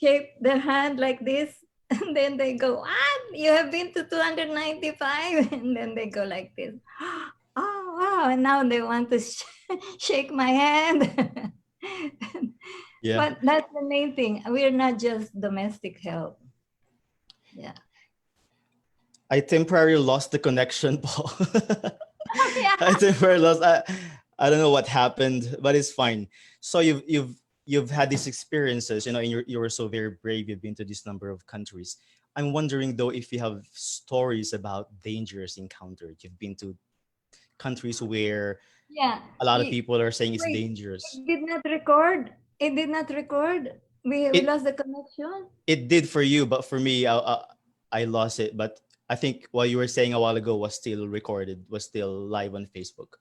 shape their hand like this. And then they go, what? You have been to 295? And then they go like this. Oh, wow. And now they want to shake my hand. Yeah. But that's the main thing. We're not just domestic help. Yeah. I temporarily lost the connection, Paul. Yeah. I temporarily lost. I don't know what happened, but it's fine. So you've had these experiences, and you were so very brave. You've been to this number of countries. I'm wondering though if you have stories about dangerous encounters. You've been to countries where Yeah. a lot of people are saying it's Wait, dangerous. it did not record. It did not record. We It lost the connection. it did for you, but for me, I lost it. But I think what you were saying a while ago was still recorded, was still live on Facebook.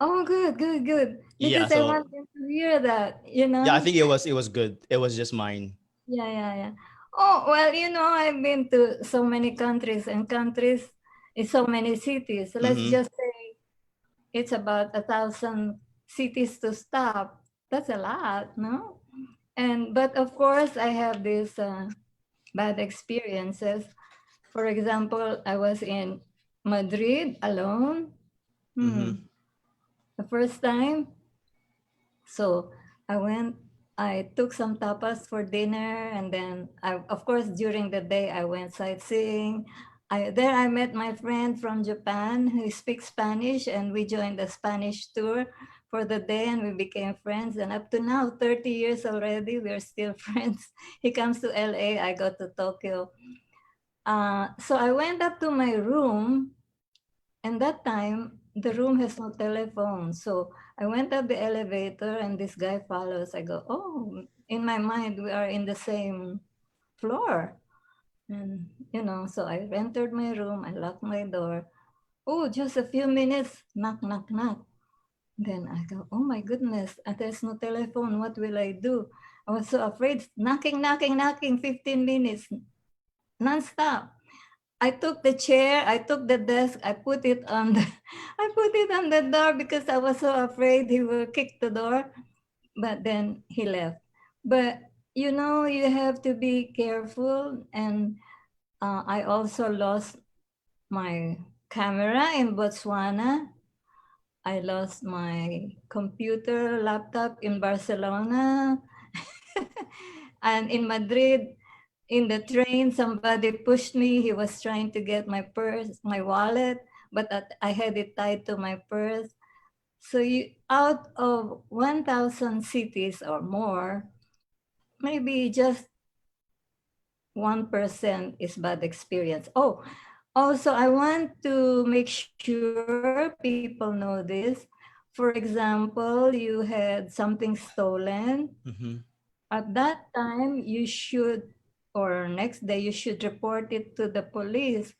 Oh, good, good, good. Yeah, Because I so want them to hear that, yeah, I think it was good. It was just mine. Yeah, yeah, yeah. Oh, well, I've been to so many countries and countries in so many cities. Let's Mm-hmm. just say it's about 1,000 cities to stop. That's a lot, no? But of course, I have these bad experiences. For example, I was in Madrid alone. Mm-hmm. The first time. So I took some tapas for dinner, and then of course, during the day, I went sightseeing. There I met my friend from Japan who speaks Spanish, and we joined the Spanish tour for the day, and we became friends. And up to now, 30 years already, we're still friends. He comes to LA, I go to Tokyo. So I went up to my room, and that time, the room has no telephone. So I went up the elevator, and this guy follows. I go, oh, in my mind, we are in the same floor. And, so I entered my room, I locked my door. Oh, just a few minutes, knock, knock, knock. Then I go, oh my goodness, there's no telephone. What will I do? I was so afraid. Knocking, knocking, knocking, 15 minutes, nonstop. I took the chair, I took the desk, I put it on the I put it on the door because I was so afraid he will kick the door. But then he left. But you have to be careful. And I also lost my camera in Botswana. I lost my computer laptop in Barcelona. And in Madrid, in the train, somebody pushed me. He was trying to get my purse, my wallet, but I had it tied to my purse. So out of 1,000 cities or more, maybe just 1% is bad experience. Oh, also, I want to make sure people know this. For example, you had something stolen. Mm-hmm. At that time, you should or next day, you should report it to the police,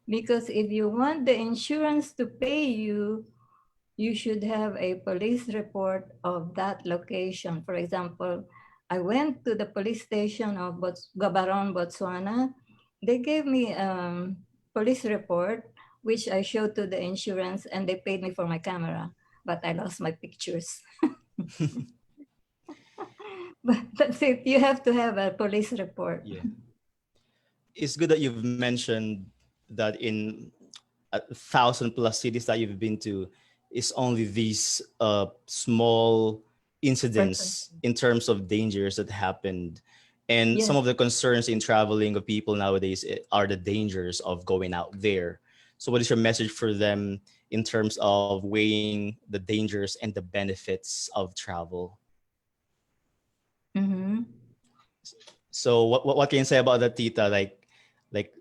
because if you want the insurance to pay you, you should have a police report of that location. For example, I went to the police station of Gabaron, Botswana. They gave me a police report, which I showed to the insurance, and they paid me for my camera, but I lost my pictures. But that's it. You have to have a police report. Yeah. It's good that you've mentioned that in 1,000+ cities that you've been to, it's only these small Person. incidents in terms of dangers that happened. And some Yes. of the concerns in traveling of people nowadays are the dangers of going out there. So, what is your message for them in terms of weighing the dangers and the benefits of travel? Mm-hmm. So what can you say about that, Tita? Like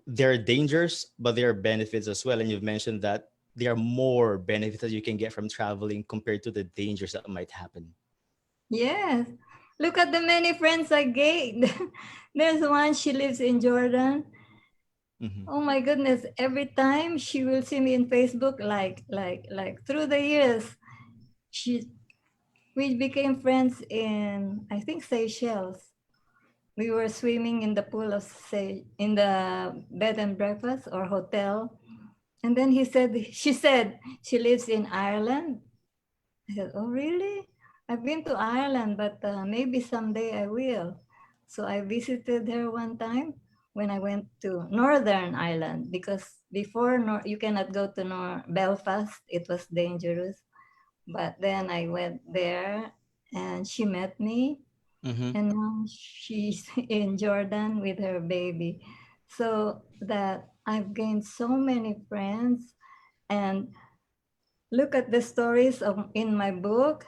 there are dangers, but there are benefits as well. And you've mentioned that there are more benefits that you can get from traveling compared to the dangers that might happen. Yes. Look at the many friends I gained. There's one, she lives in Jordan. Hmm. Oh my goodness, every time she will see me in Facebook, like through the years, she we became friends in, I think, Seychelles. We were swimming in the pool of in the bed and breakfast or hotel. And then she said she lives in Ireland. I said, "Oh, really? I've been to Ireland, but maybe someday I will." So I visited her one time when I went to Northern Ireland, because before you cannot go to Belfast. It was dangerous. But then I went there and she met me, Hmm. and now she's in Jordan with her baby. So that I've gained so many friends, and look at the stories in my book.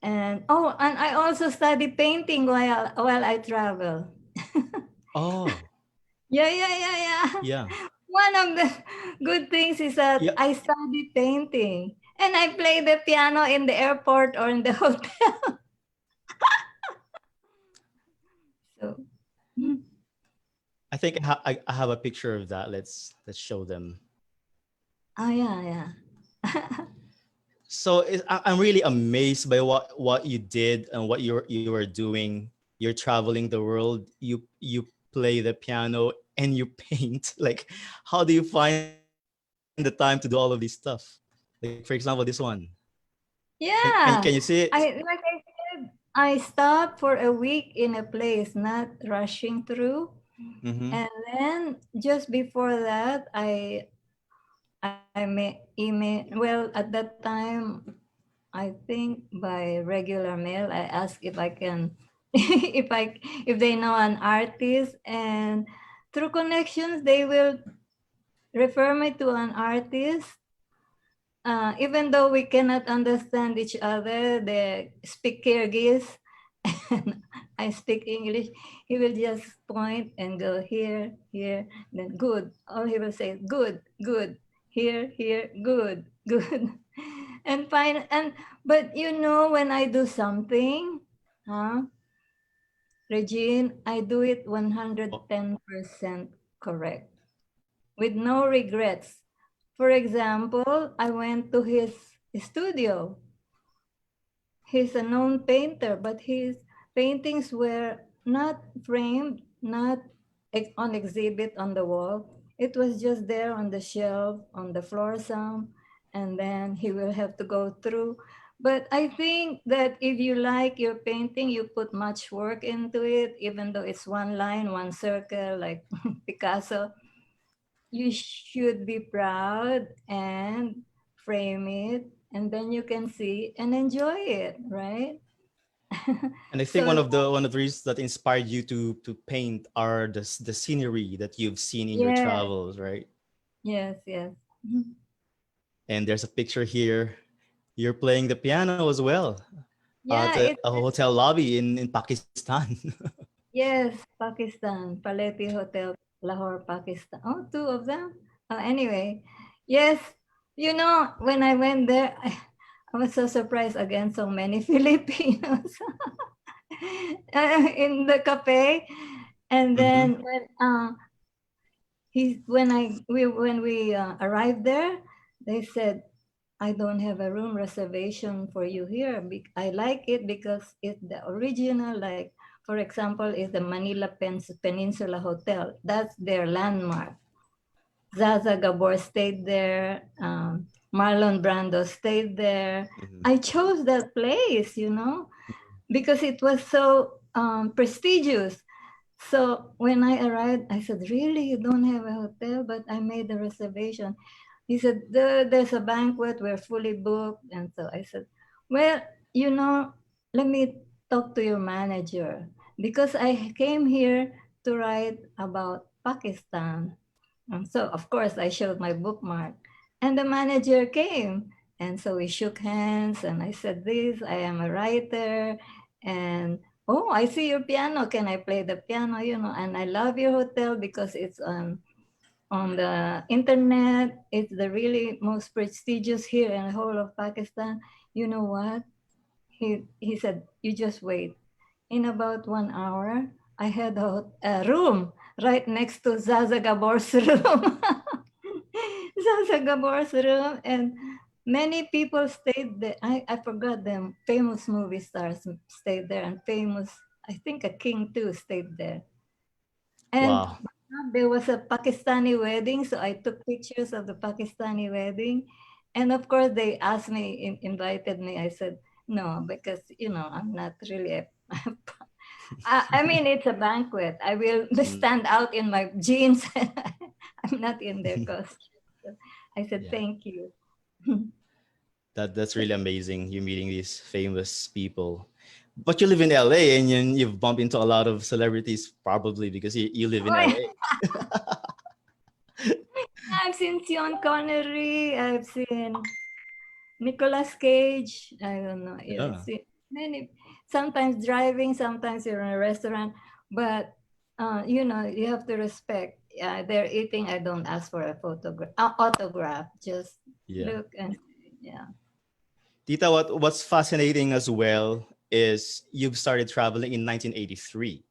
And and I also study painting while I travel. Oh, Yeah, yeah, yeah, yeah. yeah. One of the good things is that Yeah. I study painting and I play the piano in the airport or in the hotel. So, mm, I think I have a picture of that. Let's show them. oh yeah, yeah. So I'm really amazed by what you did and what you were doing. You're traveling the world. You play the piano and you paint. Like, how do you find the time to do all of these stuff? Like, for example, this one. Can you Yeah. see it? Like I said, I stopped for a week in a place, not rushing through. Mm-hmm. And then just before that, I may email. Well, at that time, I think by regular mail, I asked if I can, if they know an artist, and through connections, they will refer me to an artist. Even though we cannot understand each other, they speak Kyrgyz and I speak English. He will just point and go here, here, then good. All he will say, good, good, here, here, good, good. And fine. But when I do something, huh, Regine, I do it Oh, 110% correct with no regrets. For example, I went to his studio. He's a known painter, but his paintings were not framed, not on exhibit on the wall. It was just there on the shelf, on the floor some, and then he will have to go through. But I think that if you like your painting, you put much work into it, even though it's one line, one circle, like Picasso. You should be proud and frame it, and then you can see and enjoy it, right? and I think So one of the reasons that inspired you to paint are the scenery that you've seen in your yes, travels, right? yes, yes. Mhm. And there's a picture here. You're playing the piano as well at Yeah, a hotel lobby in Pakistan. yes, Pakistan, Paleti Hotel, Lahore, Pakistan. Oh, two of them. Anyway, yes, when I went there, I was so surprised again. So many Filipinos in the cafe, and And Mm-hmm. then when we arrived there, they said, I don't have a room reservation for you here. I like it because it's the original, like, for example, is the Manila Peninsula Hotel. That's their landmark. Zaza Gabor stayed there. Marlon Brando stayed there. Mm-hmm. I chose that place, because it was so prestigious. So when I arrived, I said, really, you don't have a hotel? But I made a reservation. He said, there's a banquet, we're fully booked. And so I said, well, let me talk to your manager because I came here to write about Pakistan. And so, of course, I showed my bookmark. And the manager came. And so we shook hands. And I said, this, I am a writer. And, oh, I see your piano. Can I play the piano? And I love your hotel because it's on the internet. It's the really most prestigious here in the whole of Pakistan. You know what? He said, you just wait. In about 1 hour, I had a room right next to Zaza Gabor's room. Zaza Gabor's room, and many people stayed there. I forgot them. Famous movie stars stayed there, and famous, I think a king too stayed there. And Wow. there was a Pakistani wedding, so I took pictures of the Pakistani wedding. And of course, they asked me, invited me. I said, no, because, I'm not really I mean, it's a banquet. I will Mm, stand out in my jeans. I'm not in their costume. So I said, yeah. thank you. That's really amazing. You meeting these famous people. But you live in LA and you've bumped into a lot of celebrities probably because you live in Oh, LA. I've seen Sean Connery. I've seen Nicolas Cage. I don't know. Yeah, I've Yeah. seen many. Sometimes driving, sometimes you're in a restaurant. But, you have to respect. They're eating. I don't ask for a autograph. Just Yeah. look and, yeah. Tita, what's fascinating as well is you've started traveling in 1983.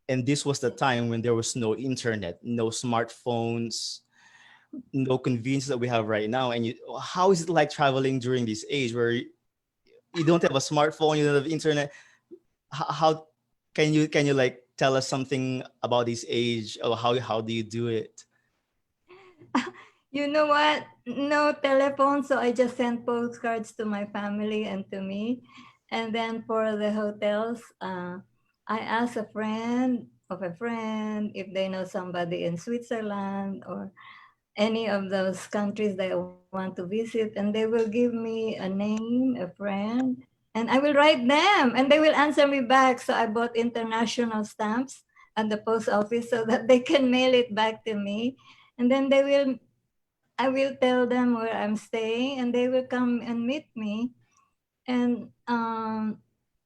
And this was the time when there was no internet, no smartphones, no convenience that we have right now. And how is it like traveling during this age where you don't have a smartphone, you don't have internet? How can you like tell us something about this age or how do you do it? You know what? No telephone, so I just sent postcards to my family and to me. And then for the hotels, I asked a friend of a friend if they know somebody in Switzerland or any of those countries that I want to visit, and they will give me a name, a friend, and I will write them, and they will answer me back. So I bought international stamps at the post office so that they can mail it back to me, and then I will tell them where I'm staying, and they will come and meet me. And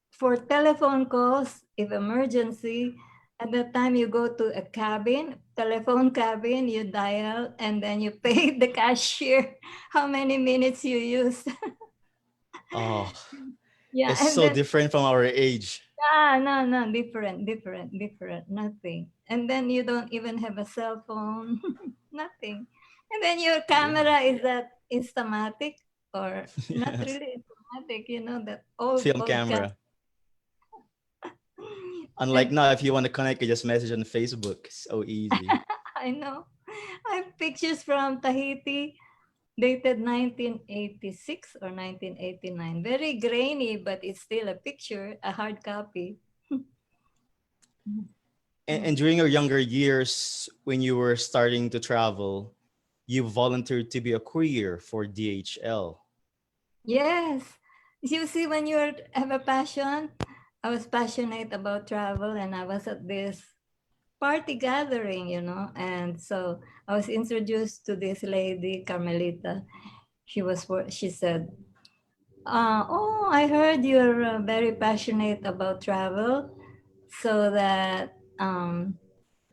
for telephone calls, if emergency, at the time you go to a cabin, telephone cabin, you dial, and then you pay the cashier how many minutes you use. Oh, Yeah, it's and so then different from our age. no, different, nothing. And then you don't even have a cell phone, nothing. And then your Yeah. camera is that instamatic or not Yes. really instamatic, that old Film old camera. camera. Unlike And now, if you want to connect, you just message on Facebook. So easy. I know I have pictures from Tahiti dated 1986 or 1989. Very grainy, but it's still a picture, a hard copy. And during your younger years, when you were starting to travel, you volunteered to be a courier for DHL. Yes. You see, when have a passion, I was passionate about travel and I was at this party gathering, and so I was introduced to this lady, Carmelita. She said, oh, I heard you're very passionate about travel. So that, I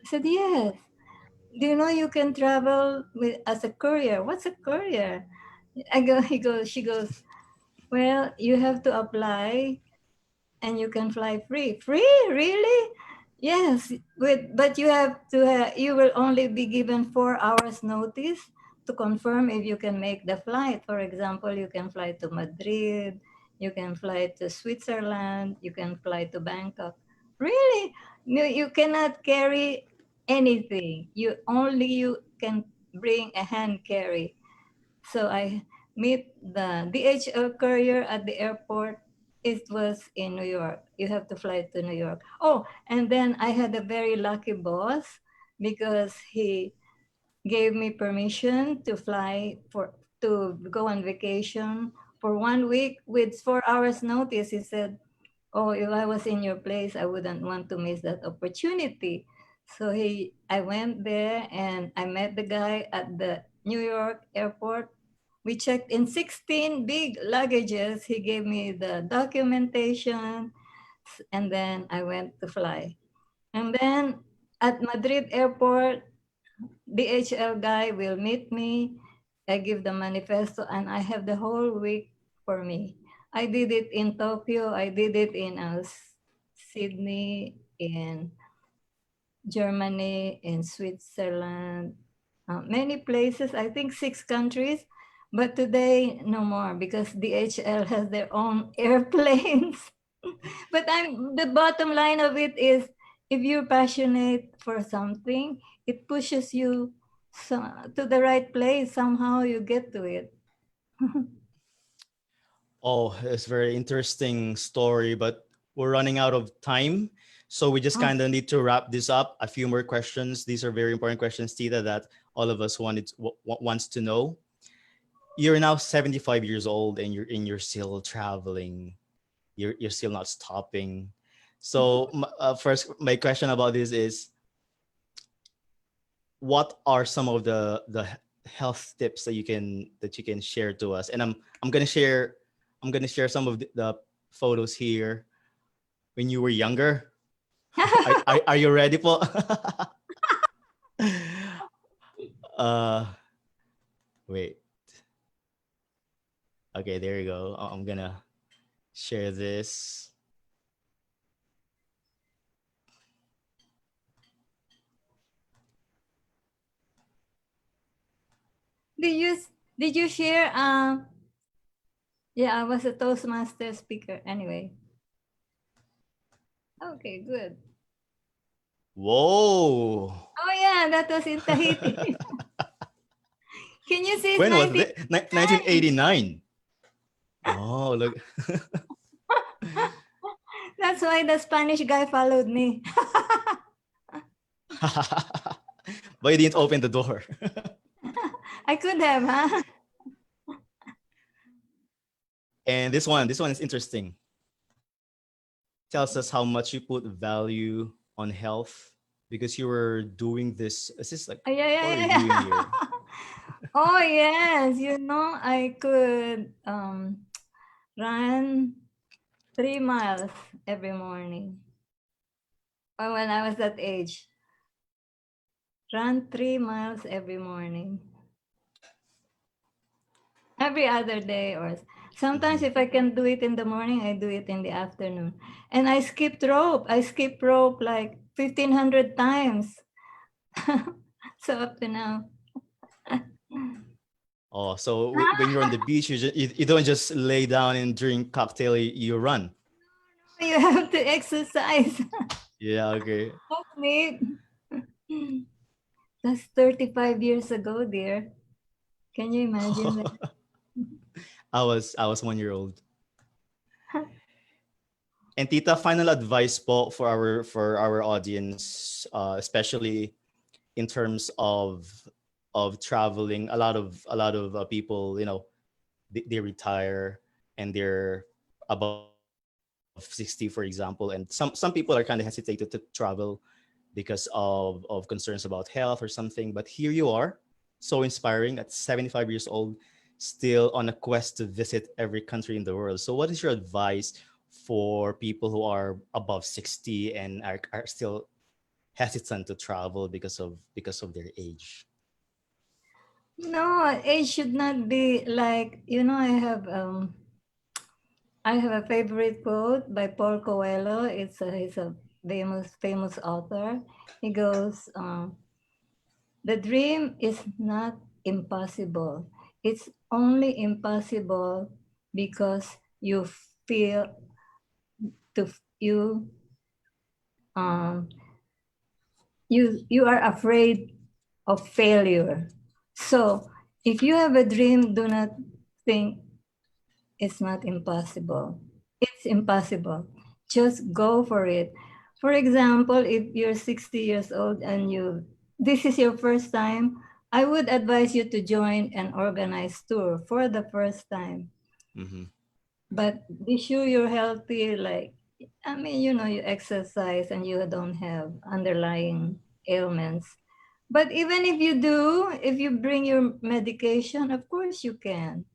said, yes. Do you know you can travel as a courier? What's a courier? She goes, well, you have to apply and you can fly free. Free? Really? Yes, but you have to. You will only be given 4 hours notice to confirm if you can make the flight. For example, you can fly to Madrid, you can fly to Switzerland, you can fly to Bangkok. Really, no, you cannot carry anything. You can bring a hand carry. So I meet the DHL courier at the airport. It was in New York. You have to fly to New York. Oh, and then I had a very lucky boss because he gave me permission to fly to go on vacation for 1 week with 4 hours notice. He said, "Oh, if I was in your place, I wouldn't want to miss that opportunity." So I went there and I met the guy at the New York airport. We checked in 16 big luggages. He gave me the documentation, and then I went to fly. And then at Madrid airport, DHL guy will meet me. I give the manifesto, and I have the whole week for me. I did it in Tokyo. I did it in Sydney, in Germany, in Switzerland, many places. I think 6 countries. But today, no more because DHL has their own airplanes. But the bottom line of it is, if you're passionate for something, it pushes you to the right place. Somehow you get to it. Oh, it's a very interesting story, but we're running out of time. So we just Oh, kind of need to wrap this up. A few more questions. These are very important questions, Tita, that all of us wants to know. You're now 75 years old and you're still traveling. You're still not stopping. So first, my question about this is, what are some of the health tips that you can share to us? And I'm gonna share some of the photos here when you were younger. Are you ready for? uh, wait. Okay, there you go. I'm gonna share this. did you did you share? Yeah, I was a Toastmaster speaker. Anyway, okay, good. Whoa. Oh yeah, that was in Tahiti. Can you see it's When was 19? it? 1989. Oh, look. That's why the Spanish guy followed me. But you didn't open the door. I could have, huh? And this one is interesting. Tells us how much you put value on health because you were doing this. Is this like, Oh, yeah, what yeah, are you yeah, doing yeah. here? Oh, yes. I could run 3 miles every morning. Or when I was that age, run 3 miles every morning. Every other day, or sometimes Mhm. if I can do it in the morning, I do it in the afternoon. And I skipped rope. I skipped rope like 1,500 times. So up to now. Oh, so when you're on the beach, you don't just lay down and drink cocktail. You run. You have to exercise. Yeah. Okay. That's me. That's 35 years ago, dear. Can you imagine that? I was 1 year old. And Tita, final advice po for our audience, especially in terms of traveling. A lot of people, they retire and they're above 60, for example, and some people are kind of hesitated to travel because of concerns about health or something. But here you are, so inspiring at 75 years old, still on a quest to visit every country in the world. So what is your advice for people who are above 60 and are still hesitant to travel because of their age? No, age should not be like, I have a favorite quote by Paul Coelho. He's a famous author. He goes, the dream is not impossible. It's only impossible because you feel to you um, you are afraid of failure. So if you have a dream, do not think it's not impossible. It's impossible. Just go for it. For example, if you're 60 years old and this is your first time, I would advise you to join an organized tour for the first time. Mm-hmm. But be sure you're healthy. Like, I mean, you exercise and you don't have underlying ailments. But even if you do, if you bring your medication, of course you can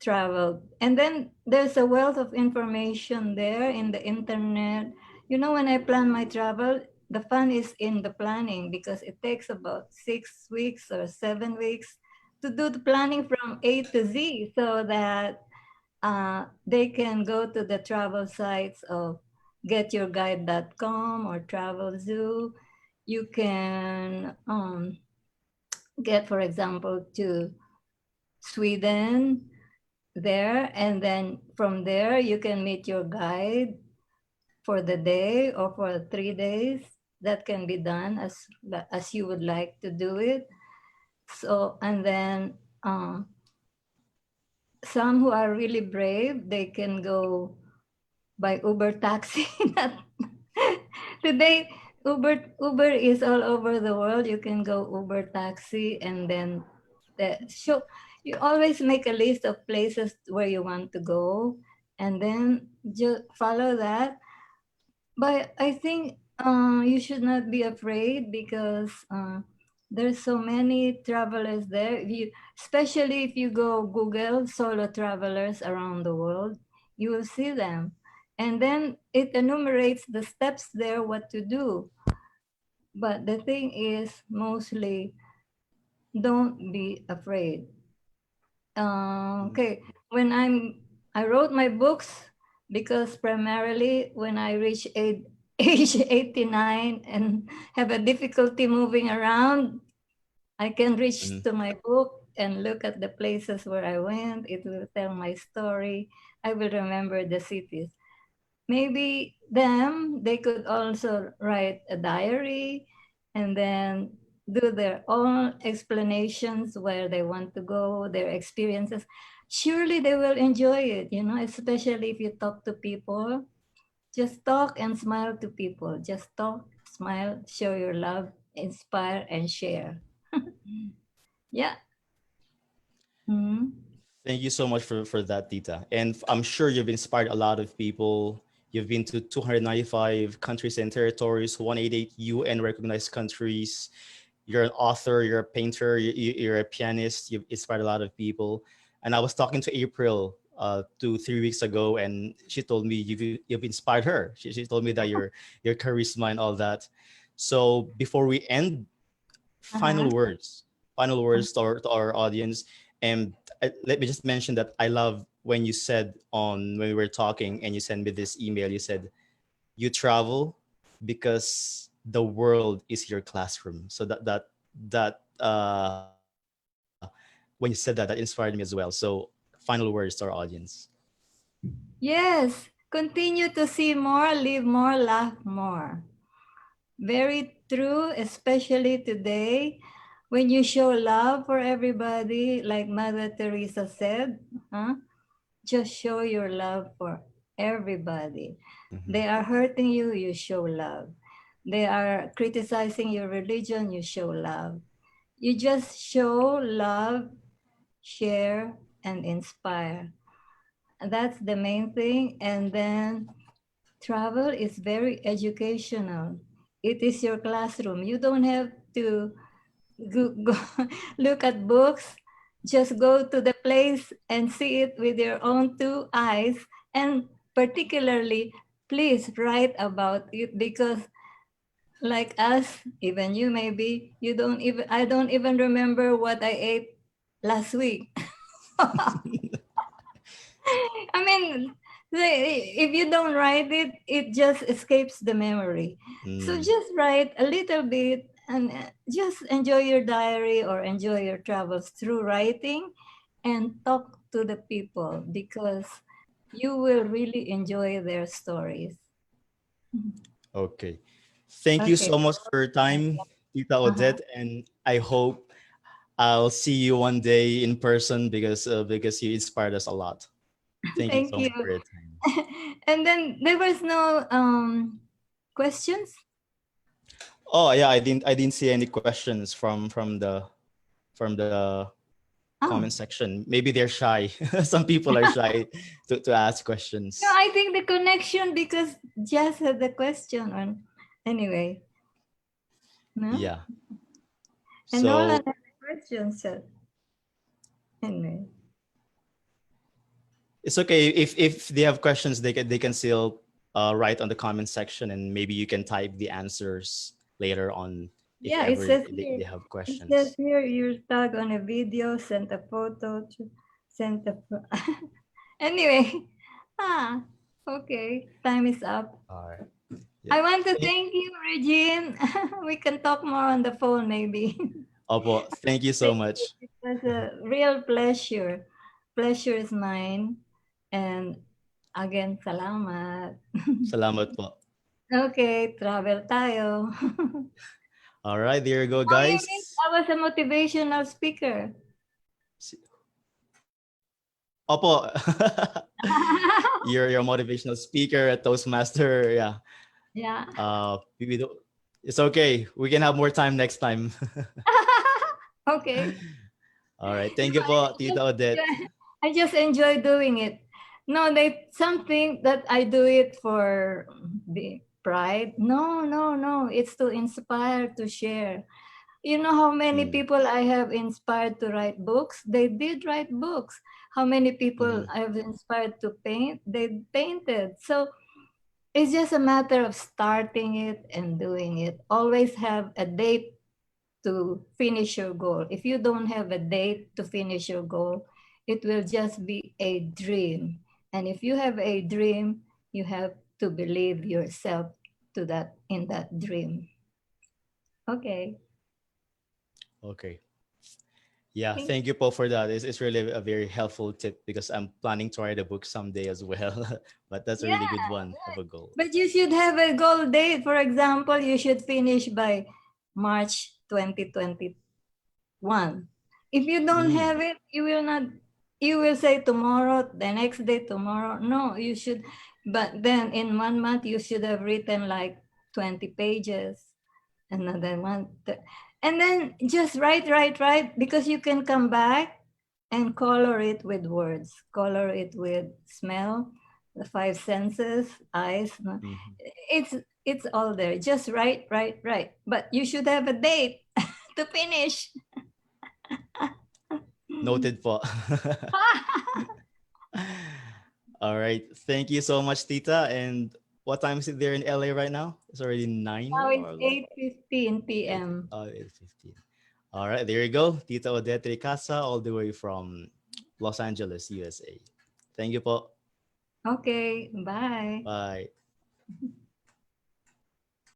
travel. And then there's a wealth of information there in the internet. When I plan my travel, the fun is in the planning because it takes about 6 weeks or 7 weeks to do the planning from A to Z so that they can go to the travel sites of getyourguide.com or Travel Zoo. You can get, for example, to Sweden there, and then from there you can meet your guide for the day or for 3 days. That can be done as you would like to do it. So, and then some who are really brave, they can go by Uber taxi. Today, Uber is all over the world. You can go Uber taxi, and then you always make a list of places where you want to go, and then just follow that. But I think you should not be afraid because there's so many travelers there. Especially if you go Google solo travelers around the world, you will see them. And then it enumerates the steps there, what to do. But the thing is, mostly, don't be afraid. Okay, when I wrote my books because primarily when I reach age 89 and have a difficulty moving around, I can reach Mm-hmm. to my book and look at the places where I went. It will tell my story. I will remember the cities. Maybe they could also write a diary and then do their own explanations where they want to go, their experiences. Surely they will enjoy it, especially if you talk to people. Just talk and smile to people. Just talk, smile, show your love, inspire, and share. Yeah. Mhm. Thank you so much for that, Tita. And I'm sure you've inspired a lot of people. You've been to 295 countries and territories, 188 UN recognized countries. You're an author, you're a painter, you're a pianist. You've inspired a lot of people. And I was talking to April 2 3 weeks ago, and she told me you've inspired her. She told me that your charisma and all that. So before we end, Uh-huh. final words to our audience. And let me just mention that I love when you said on when we were talking and you sent me this email, you said you travel because the world is your classroom. So that when you said that, that inspired me as well. So final words to our audience. Yes. Continue to see more, live more, laugh more. Very true, especially today when you show love for everybody, like Mother Teresa said, huh? Just show your love for everybody. Mhm. They are hurting you, you show love. They are criticizing your religion, you show love. You just show love, share, and inspire. And that's the main thing. And then travel is very educational. It is your classroom. You don't have to go look at books. Just go to the place and see it with your own two eyes. And particularly, please write about it because, like us, even you maybe, I don't even remember what I ate last week. I mean, If you don't write it, it just escapes the memory. So Mm, just write a little bit and just enjoy your diary or enjoy your travels through writing and talk to the people because you will really enjoy their stories. okay. Thank you Okay. so much for your time, Tita Uh-huh. Odette, and I hope I'll see you one day in person because you inspired us a lot. Thank you Thank so you. much for your time. And then there was no questions. Oh yeah, I didn't see any questions from the comment Oh, section. Maybe they're shy. Some people are shy to ask no, questions. I think the connection because Jess had the question on anyway. No, Yeah. and Nolan So had the question. So anyway, it's okay if they have questions, they can still write on the comment section, and maybe you can type the answers later on if yeah, it ever says they here. have It says questions. here you're tag on a video, sent a photo, sent a. Anyway, ah, okay. Time is up. All right. Yeah. I want to Thank, thank you, Regine. We can talk more on the phone, maybe. Opo, thank you so Thank you. much. It was a real pleasure. Pleasure is mine. And again, salamat. Salamat po. Okay, travel tayo. All right, there you go, Oh, you mean guys. I was a motivational speaker? Opo. You're motivational speaker at Toastmaster. Yeah. Yeah. It's okay. We can have more time next time. Okay. All right. No, Thank you po, Tita Odette. I just enjoy doing it. No, they something that I do it for the pride. No, no, no. It's to inspire, to share. You know how many Mm, people I have inspired to write books? They did write books. How many people mhm. I have inspired to paint? They painted. So it's just a matter of starting it and doing it. Always have a date to finish your goal. If you don't have a date to finish your goal, it will just be a dream. And if you have a dream, you have to believe yourself to that in that dream. Okay. Okay. Yeah, Thank thank you po for that. It's really a very helpful tip because I'm planning to write a book someday as well. But that's a Yeah, really good one. Have a goal. but you should have a goal date. For example, you should finish by March 2021. If you don't Mm, have it, you will not, you will say tomorrow, the next day, tomorrow. No, you should, but then in 1 month, you should have written like 20 pages, another month. And then just write, because you can come back and color it with words, color it with smell, the five senses, eyes. No? mhm. It's it's all there. Just write. But you should have a date to finish. Noted po. All right. Thank you so much, Tita. And what time is it there in LA right now? It's already 9 Now it's or 8:15 8, p.m. 8:15. All right, there you go. Tita Odette Ricasa, all the way from Los Angeles, USA. Thank you po. Okay, bye. Bye.